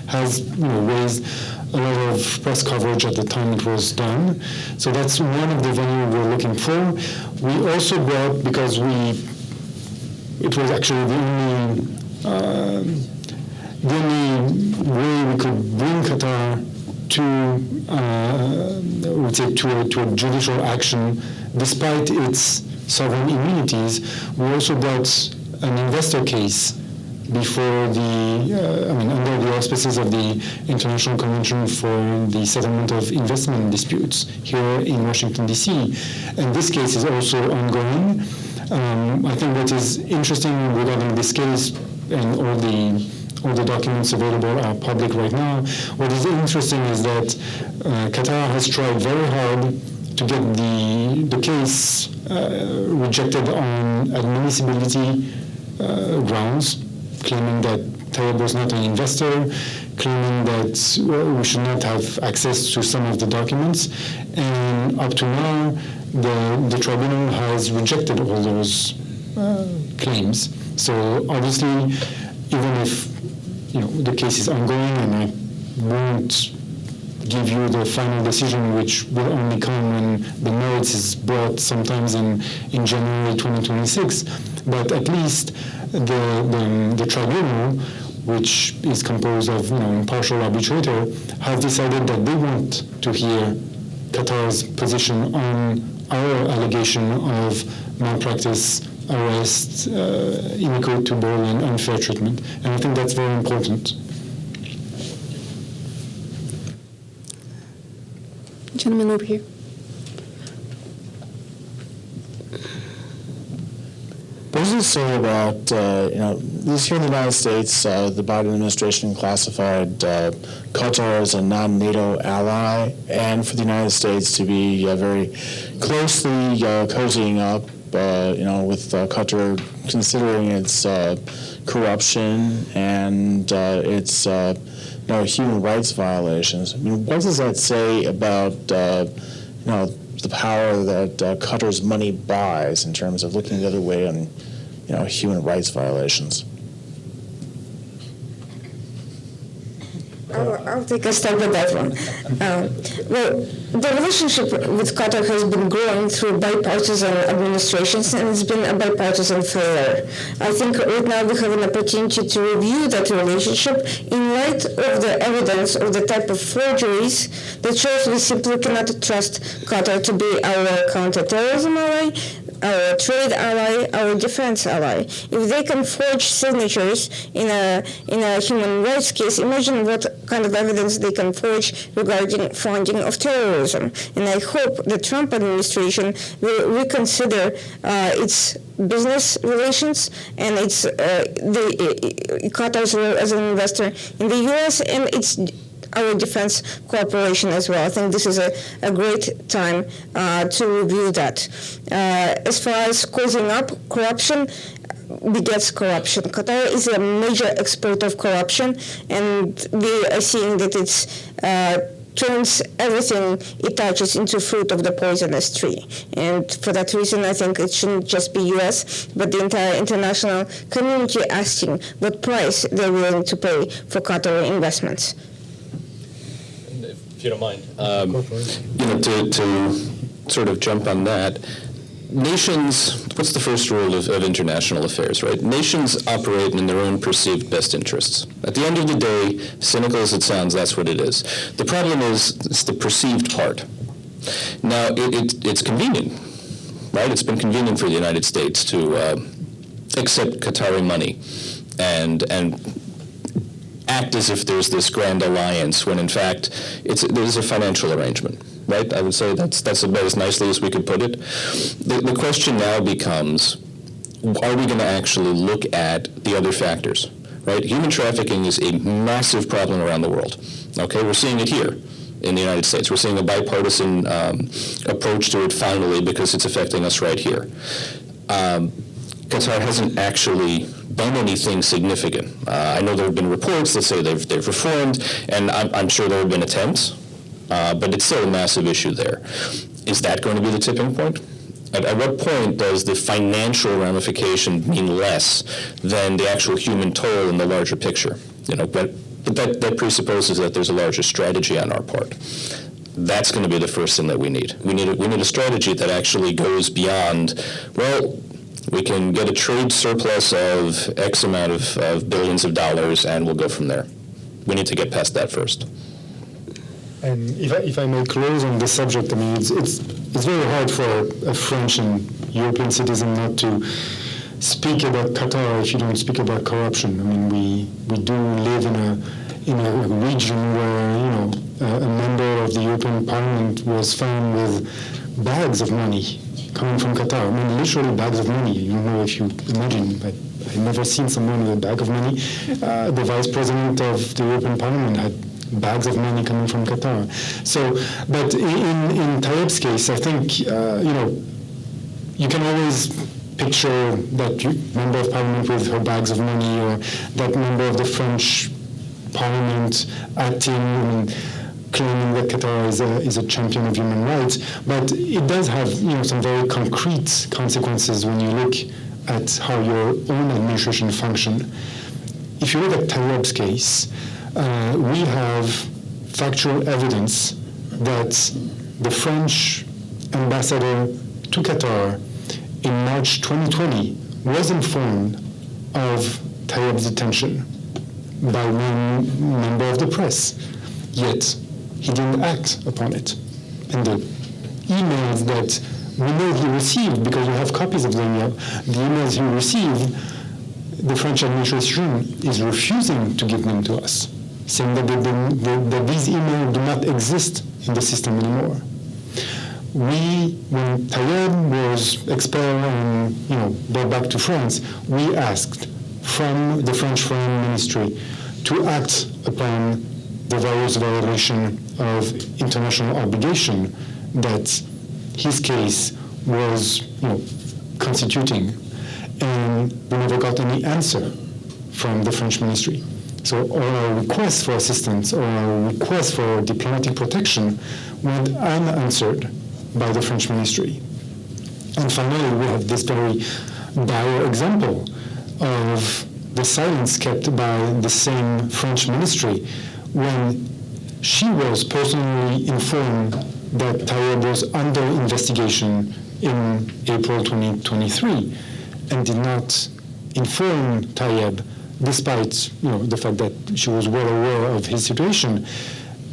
has raised a lot of press coverage at the time it was done. So that's one of the venues we're looking for. We also brought, because it was actually the only way we could bring Qatar to a judicial action, despite its sovereign immunities. We also brought an investor case before under the auspices of the International Convention for the Settlement of Investment Disputes here in Washington, D.C. And this case is also ongoing. I think what is interesting regarding this case, and all the documents available are public right now. What is interesting is that Qatar has tried very hard to get the case rejected on admissibility grounds, claiming that Tayeb was not an investor, claiming that we should not have access to some of the documents. And up to now, the tribunal has rejected all those claims. So obviously, even if the case is ongoing, and I won't give you the final decision, which will only come when the merits is brought sometimes in January 2026. But at least the tribunal, which is composed of impartial arbitrator, has decided that they want to hear Qatar's position on our allegation of malpractice, arrest, inequitable and unfair treatment. And I think that's very important. Gentleman over here. What does it say about, these here in the United States, the Biden administration classified Qatar as a non-NATO ally, and for the United States to be very closely cozying up, with Qatar, considering its corruption and its human rights violations. I mean, what does that say about the power that Qatar's money buys in terms of looking the other way on human rights violations? I'll take a stab at that one. Well, the relationship with Qatar has been growing through bipartisan administrations, and it's been a bipartisan failure. I think right now we have an opportunity to review that relationship in light of the evidence of the type of forgeries that shows we simply cannot trust Qatar to be our counterterrorism ally, our trade ally, our defense ally. If they can forge signatures in a human rights case, imagine what kind of evidence they can forge regarding funding of terrorism. And I hope the Trump administration will reconsider its business relations and its Qatar's role as an investor in the U.S. and its our defense cooperation as well. I think this is a great time to review that. As far as causing up corruption, begets corruption. Qatar is a major expert of corruption, and we are seeing that it's turns everything it touches into fruit of the poisonous tree. And for that reason, I think it shouldn't just be U.S., but the entire international community asking what price they're willing to pay for Qatar investments. If you don't mind, to sort of jump on that, nations, what's the first rule of international affairs, right? Nations operate in their own perceived best interests. At the end of the day, cynical as it sounds, that's what it is. The problem is, it's the perceived part. Now, it's convenient, right? It's been convenient for the United States to accept Qatari money and act as if there's this grand alliance, when in fact there's a financial arrangement, right? I would say that's about as nicely as we could put it. The question now becomes, are we going to actually look at the other factors, right? Human trafficking is a massive problem around the world. Okay, we're seeing it here in the United States. We're seeing a bipartisan approach to it finally, because it's affecting us right here. Qatar hasn't actually done anything significant. I know there have been reports that say they've reformed, and I'm sure there have been attempts, but it's still a massive issue there. Is that going to be the tipping point? At what point does the financial ramification mean less than the actual human toll in the larger picture? But that presupposes that there's a larger strategy on our part. That's going to be the first thing that we need. We need a strategy that actually goes beyond, well, we can get a trade surplus of X amount of billions of dollars, and we'll go from there. We need to get past that first. And if I may close on the subject, I mean, it's very hard for a French and European citizen not to speak about Qatar if you don't speak about corruption. I mean, we do live in a region where a member of the European Parliament was found with bags of money coming from Qatar. I mean, literally bags of money. You don't know if you imagine, but I've never seen someone with a bag of money. The vice president of the European Parliament had bags of money coming from Qatar. So, but in Tayeb's case, I think, you can always picture that member of parliament with her bags of money, or that member of the French parliament acting, claiming that Qatar is a champion of human rights, but it does have some very concrete consequences when you look at how your own administration function. If you look at Tayeb's case, we have factual evidence that the French ambassador to Qatar in March 2020 was informed of Tayeb's detention by one member of the press, yet he didn't act upon it. And the emails that we know he received, because we have copies of them, the emails he received, the French administration is refusing to give them to us, saying that these emails do not exist in the system anymore. When Tayeb was expelled and brought back to France, we asked from the French Foreign Ministry to act upon the various violation of international obligation that his case was constituting. And we never got any answer from the French ministry. So all our requests for assistance or our requests for diplomatic protection went unanswered by the French ministry. And finally, we have this very dire example of the silence kept by the same French ministry when she was personally informed that Tayeb was under investigation in April 2023 and did not inform Tayeb, despite the fact that she was well aware of his situation.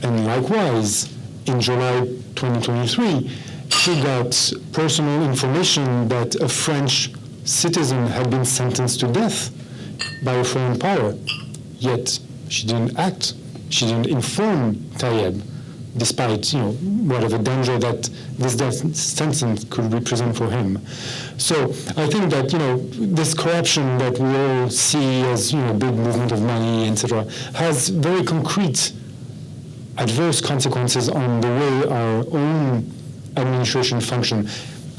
And likewise, in July 2023, she got personal information that a French citizen had been sentenced to death by a foreign power, yet she didn't act. She didn't inform Tayeb, despite whatever danger that this death sentence could represent for him. So I think that this corruption that we all see as big movement of money, etc., has very concrete adverse consequences on the way our own administration function,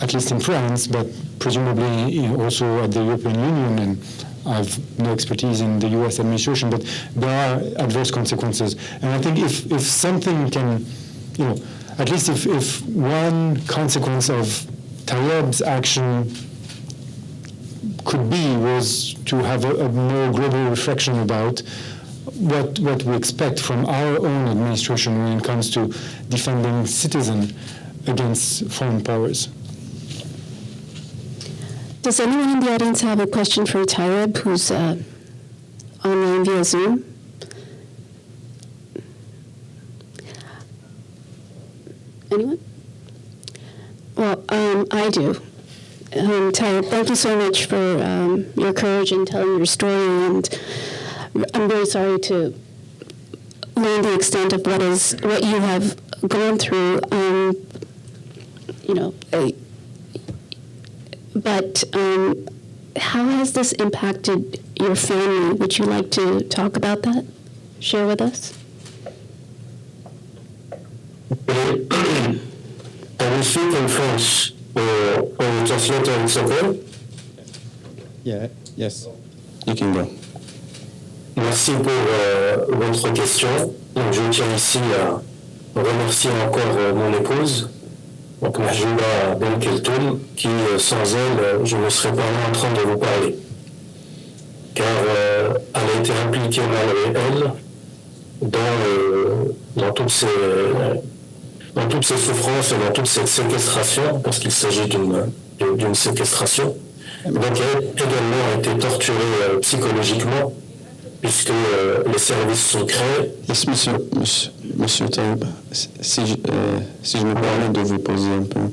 at least in France, but presumably also at the European Union. And I have no expertise in the US administration, but there are adverse consequences. And I think if something can, at least if one consequence of Tayeb's action was to have a more global reflection about what we expect from our own administration when it comes to defending citizens against foreign powers. Does anyone in the audience have a question for Tayeb, who's online via Zoom? Anyone? Well, I do. Tayeb, thank you so much for your courage in telling your story, and I'm very sorry to learn the extent of what you have gone through. But how has this impacted your family? Would you like to talk about that? Share with us? Can we speak in French or translate in second? Yeah, yes. You can go. Merci pour votre question. Donc, je tiens ici à remercier encore mon épouse, donc Mahjouba Ben Keltoum, qui sans elle, je ne serais pas là en train de vous parler. Car elle a été impliquée malgré elle dans toutes ces souffrances et dans toute cette séquestration, parce qu'il s'agit d'une séquestration. Donc elle également a été torturée psychologiquement, puisque les services secrets... Yes, monsieur Tayeb, si je me permets de vous poser un peu.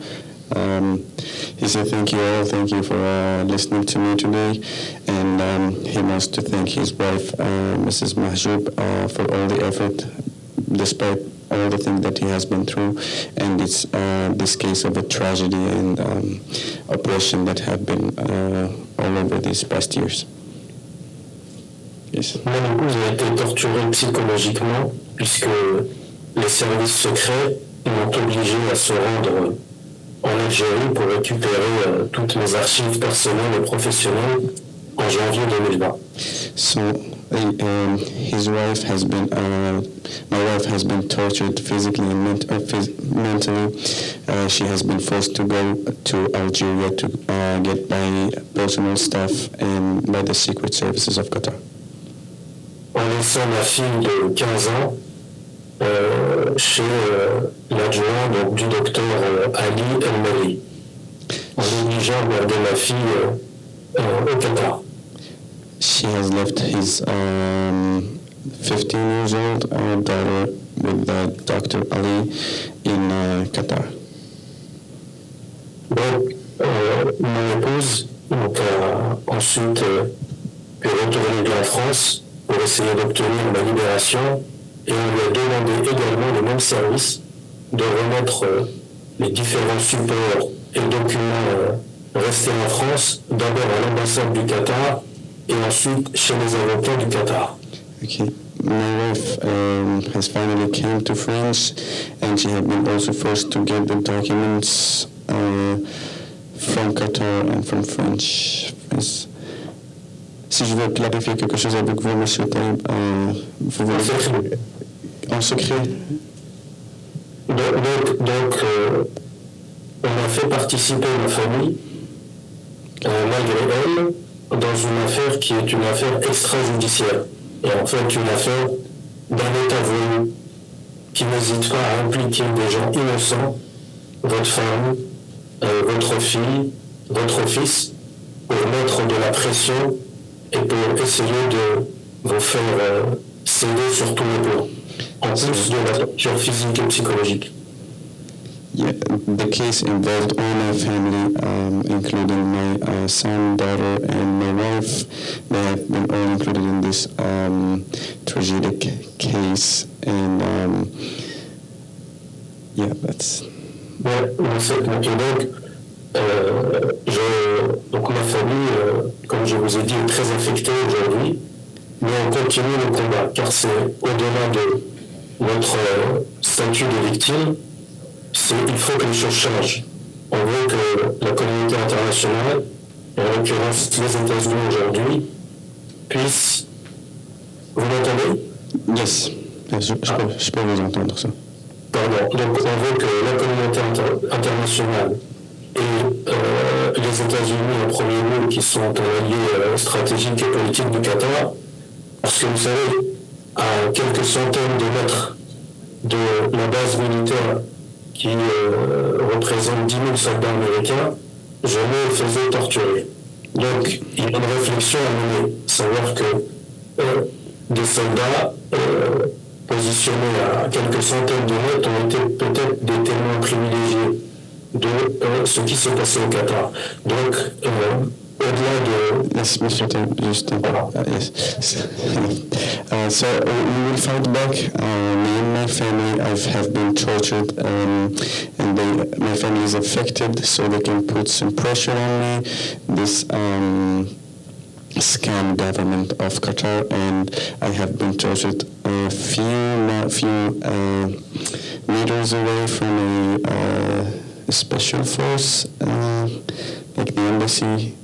He said, thank you for listening to me today, and he wants to thank his wife, Mrs. Mahjoub, for all the effort, despite all the things that he has been through, and it's this case of a tragedy and oppression that have been all over these past years. Yes. Mon épouse a été torturée psychologiquement, puisque les services secrets m'ont obligé à se rendre en Algérie pour récupérer toutes mes archives personnelles et professionnelles en en janvier 2020. So his wife has been, my wife has been tortured physically and mentally. She has been forced to go to Algeria to get by personal stuff and by the secret services of Qatar. En laissant ma fille de 15 ans chez l'adjoint donc, du docteur Ali El-Mali, en obligeant de garder ma fille au Qatar. She has left his 15 years old daughter with Dr. Ali in Qatar. Donc, mon épouse donc, a ensuite pu retourner de la France pour essayer d'obtenir ma libération et on lui a demandé également le même service de remettre les différents supports et documents restés en France, d'abord à l'ambassade du Qatar et ensuite chez les avocats du Qatar. Okay. My wife has finally came to France and she had been also forced to get the documents from Qatar and from French. Si je veux clarifier quelque chose avec vous, M. Tayeb, vous voulez... En secret. Donc on a fait participer ma famille, malgré elle, dans une affaire qui est une affaire extrajudiciaire. Et en fait, une affaire d'un État voulu qui n'hésite pas à impliquer des gens innocents, votre femme, votre fille, votre fils, pour mettre de la pression et pour essayer de vous faire céder sur tous les plans, en plus de la torture physique et psychologique. Yeah, the case involved all my family, including my son, daughter, and my wife. They have been all included in this tragic case, and yeah, that's. Ouais, donc ma famille, comme je vous ai dit, est très affectée aujourd'hui, mais on continue le combat, car c'est au-delà de notre statut de victime. Il faut que les choses changent. On veut que la communauté internationale, et en l'occurrence les États-Unis aujourd'hui, puissent... Vous m'entendez? Yes, je peux vous entendre ça. Pardon. Donc on veut que la communauté internationale et les États-Unis en premier lieu, qui sont un allié stratégique et politique du Qatar, parce que vous savez, à quelques centaines de mètres de la base militaire qui représente 10 000 soldats américains, je me faisais torturer. Donc, il y a une réflexion à mener, savoir que des soldats positionnés à quelques centaines de mètres ont été peut-être des témoins privilégiés de ce qui s'est passé au Qatar. Donc, au-delà de... Yes, Mr. Tayeb, just yes. So we will fight back. Me and my family have been tortured, and my family is affected, so they can put some pressure on me. This scam government of Qatar, and I have been tortured a few meters away from a special force, like the embassy.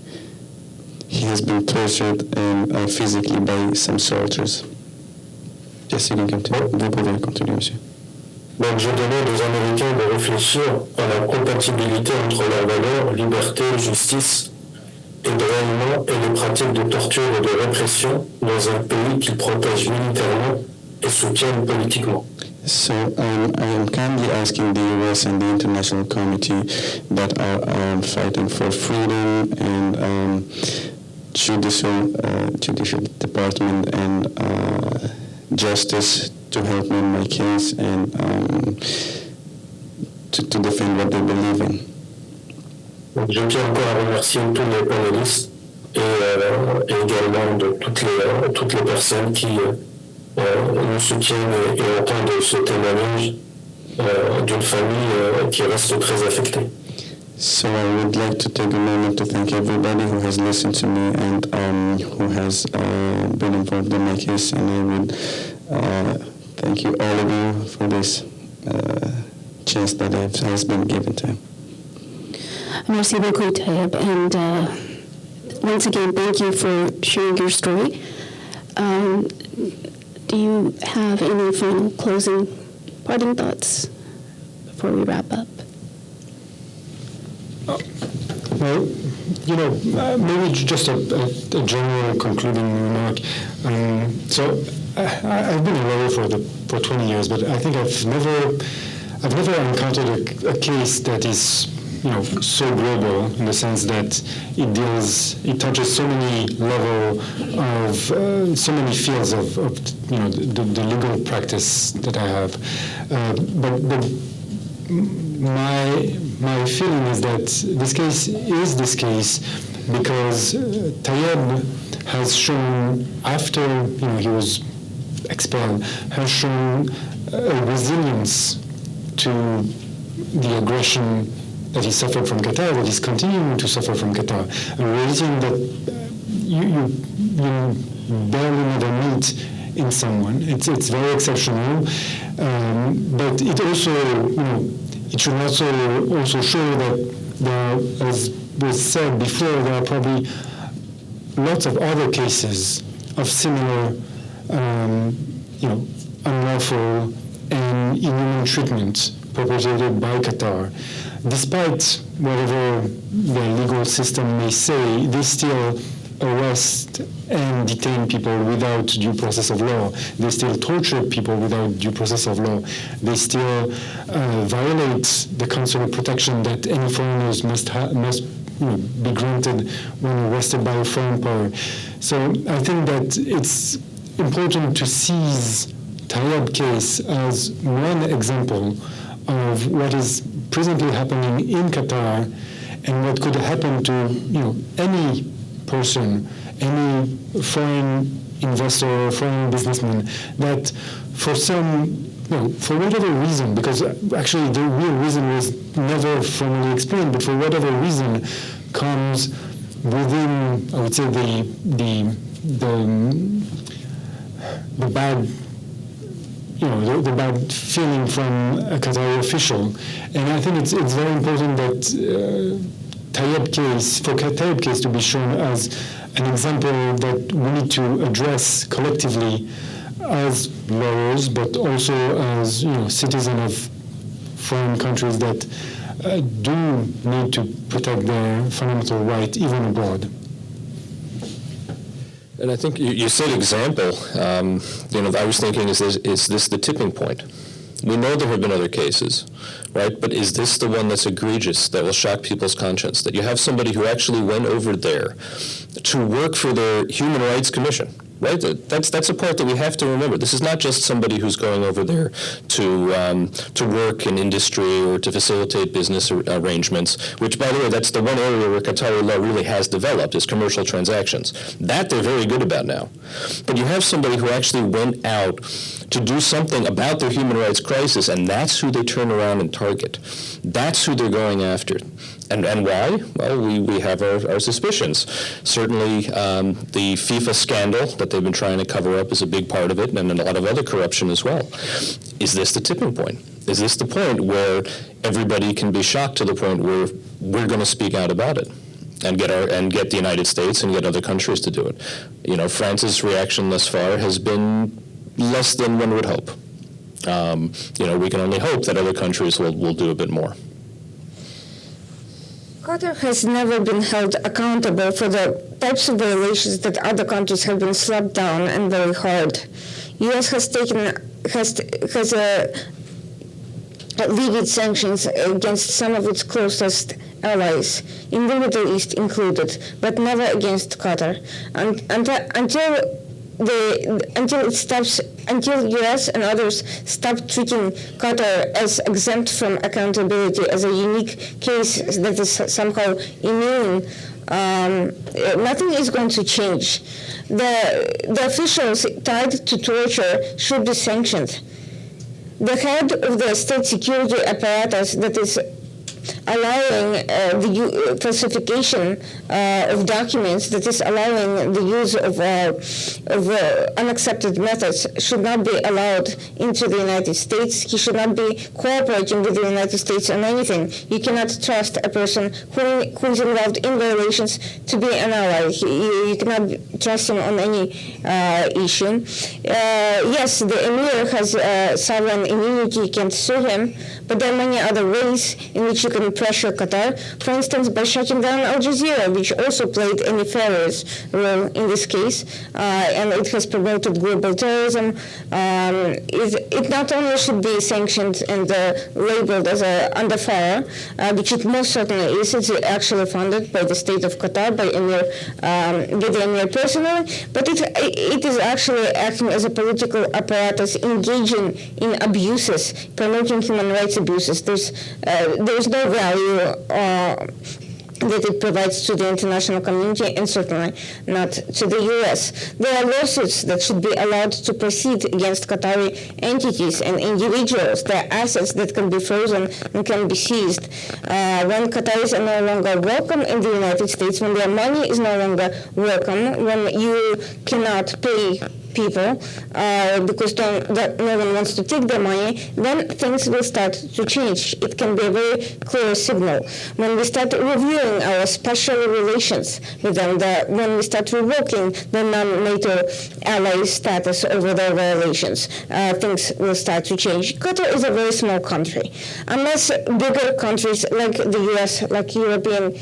He has been tortured and physically by some soldiers. Yes, you can continue. Vous pouvez continuer, monsieur. Donc je demande aux Américains de réfléchir à la compatibilité entre leurs valeurs, liberté, justice et droits humains et les pratiques de torture et de répression dans un pays qu'ils protègent militairement et soutiennent politiquement. So I am kindly asking the U.S. and the International Committee that are fighting for freedom and judicial department and justice to help me in my case and to defend what they believe in. Donc, je tiens encore à remercier tous les panélistes et également de toutes les personnes qui nous soutiennent et entendent ce témoignage d'une famille qui reste très affectée. So I would like to take a moment to thank everybody who has listened to me and who has been involved in my case, and I would thank you, all of you, for this chance that has been given to me. Merci beaucoup, Tayeb, and once again, thank you for sharing your story. Do you have any final closing parting thoughts before we wrap up? Well, maybe just a general concluding remark. So I've been a lawyer for 20 years, but I think I've never encountered a case that is so global in the sense that it touches so many levels of so many fields of the legal practice that I have. But my feeling is that this case is this case because Tayeb has shown, after he was expelled, has shown a resilience to the aggression that he suffered from Qatar, that he's continuing to suffer from Qatar, a relation that you barely never meet in someone. It's very exceptional, but it also, it should also show that there, as was said before, there are probably lots of other cases of similar, unlawful and inhuman treatment perpetrated by Qatar. Despite whatever the legal system may say, they still arrest and detain people without due process of law. They still torture people without due process of law. They still violate the consular protection that any foreigners must be granted when arrested by a foreign power. So I think that it's important to seize Tayeb case as one example of what is presently happening in Qatar and what could happen to any person, any foreign investor or foreign businessman, that for for whatever reason, because actually the real reason was never formally explained, but for whatever reason comes within, I would say, the bad the bad feeling from a Qatari official. And I think it's very important that Tayeb case to be shown as an example that we need to address collectively as lawyers, but also as citizens of foreign countries that do need to protect their fundamental right even abroad. And I think you said example. I was thinking, is this the tipping point? We know there have been other cases, right? But is this the one that's egregious, that will shock people's conscience? That you have somebody who actually went over there to work for their Human Rights Commission, right? That's a part that we have to remember. This is not just somebody who's going over there to work in industry or to facilitate business arrangements, which, by the way, that's the one area where Qatari law really has developed, is commercial transactions. That they're very good about now. But you have somebody who actually went out to do something about their human rights crisis, and that's who they turn around and target. That's who they're going after. And why? Well, we have our suspicions. Certainly, the FIFA scandal that they've been trying to cover up is a big part of it, and a lot of other corruption as well. Is this the tipping point? Is this the point where everybody can be shocked to the point where we're going to speak out about it and get the United States and get other countries to do it? France's reaction thus far has been less than one would hope. We can only hope that other countries will do a bit more. Qatar has never been held accountable for the types of violations that other countries have been slapped down and very hard. U.S. has levied sanctions against some of its closest allies, in the Middle East included, but never against Qatar, until U.S. and others stop treating Qatar as exempt from accountability, as a unique case that is somehow immune. Nothing is going to change. The officials tied to torture should be sanctioned. The head of the state security apparatus that is allowing the falsification of documents, that is allowing the use of unaccepted methods, should not be allowed into the United States. He should not be cooperating with the United States on anything. You cannot trust a person who is involved in violations to be an ally. You cannot trust him on any issue. Yes, the emir has sovereign immunity, you can sue him, but there are many other ways in which you can pressure Qatar. For instance, by shutting down Al Jazeera, which also played a nefarious role in this case, and it has promoted global terrorism. It not only should be sanctioned and labeled as under fire, which it most certainly is. It's actually funded by the state of Qatar, by the emir personally, but it is actually acting as a political apparatus engaging in abuses, promoting human rights abuses. There is no value that it provides to the international community, and certainly not to the U.S. There are lawsuits that should be allowed to proceed against Qatari entities and individuals. There are assets that can be frozen and can be seized. When Qataris are no longer welcome in the United States, when their money is no longer welcome, when you cannot pay people because no one wants to take their money, then things will start to change. It can be a very clear signal. When we start reviewing our special relations with them, when we start revoking the non-NATO ally status over their violations, things will start to change. Qatar is a very small country. Unless bigger countries like the US, like European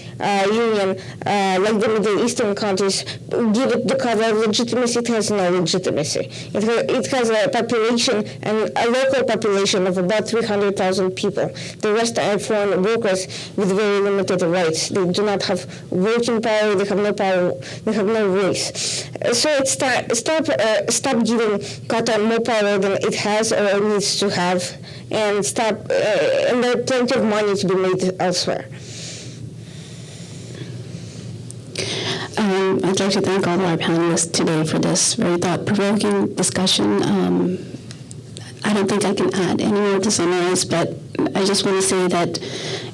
Union, like the Middle Eastern countries give it the cover of legitimacy, it has no legitimacy. It has a population, and a local population of about 300,000 people. The rest are foreign workers with very limited rights. They do not have voting power. They have no power. They have no voice. So stop giving Qatar more power than it has or needs to have, and stop. And there are plenty of money to be made elsewhere. I'd like to thank all of our panelists today for this very thought-provoking discussion. I don't think I can add any more to summarize, but I just want to say that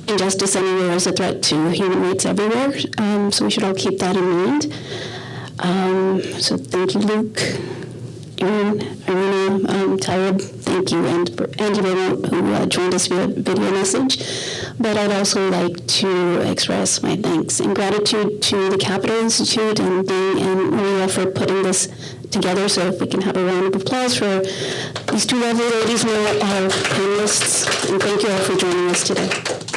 injustice anywhere is a threat to human rights everywhere, so we should all keep that in mind. So thank you, Luke, Erin, Irina, Tayeb, thank you, and Andy who joined us via video message. But I'd also like to express my thanks and gratitude to the Capital Institute and Bing and Maria for putting this together. So if we can have a round of applause for these two lovely ladies, our panelists, and thank you all for joining us today.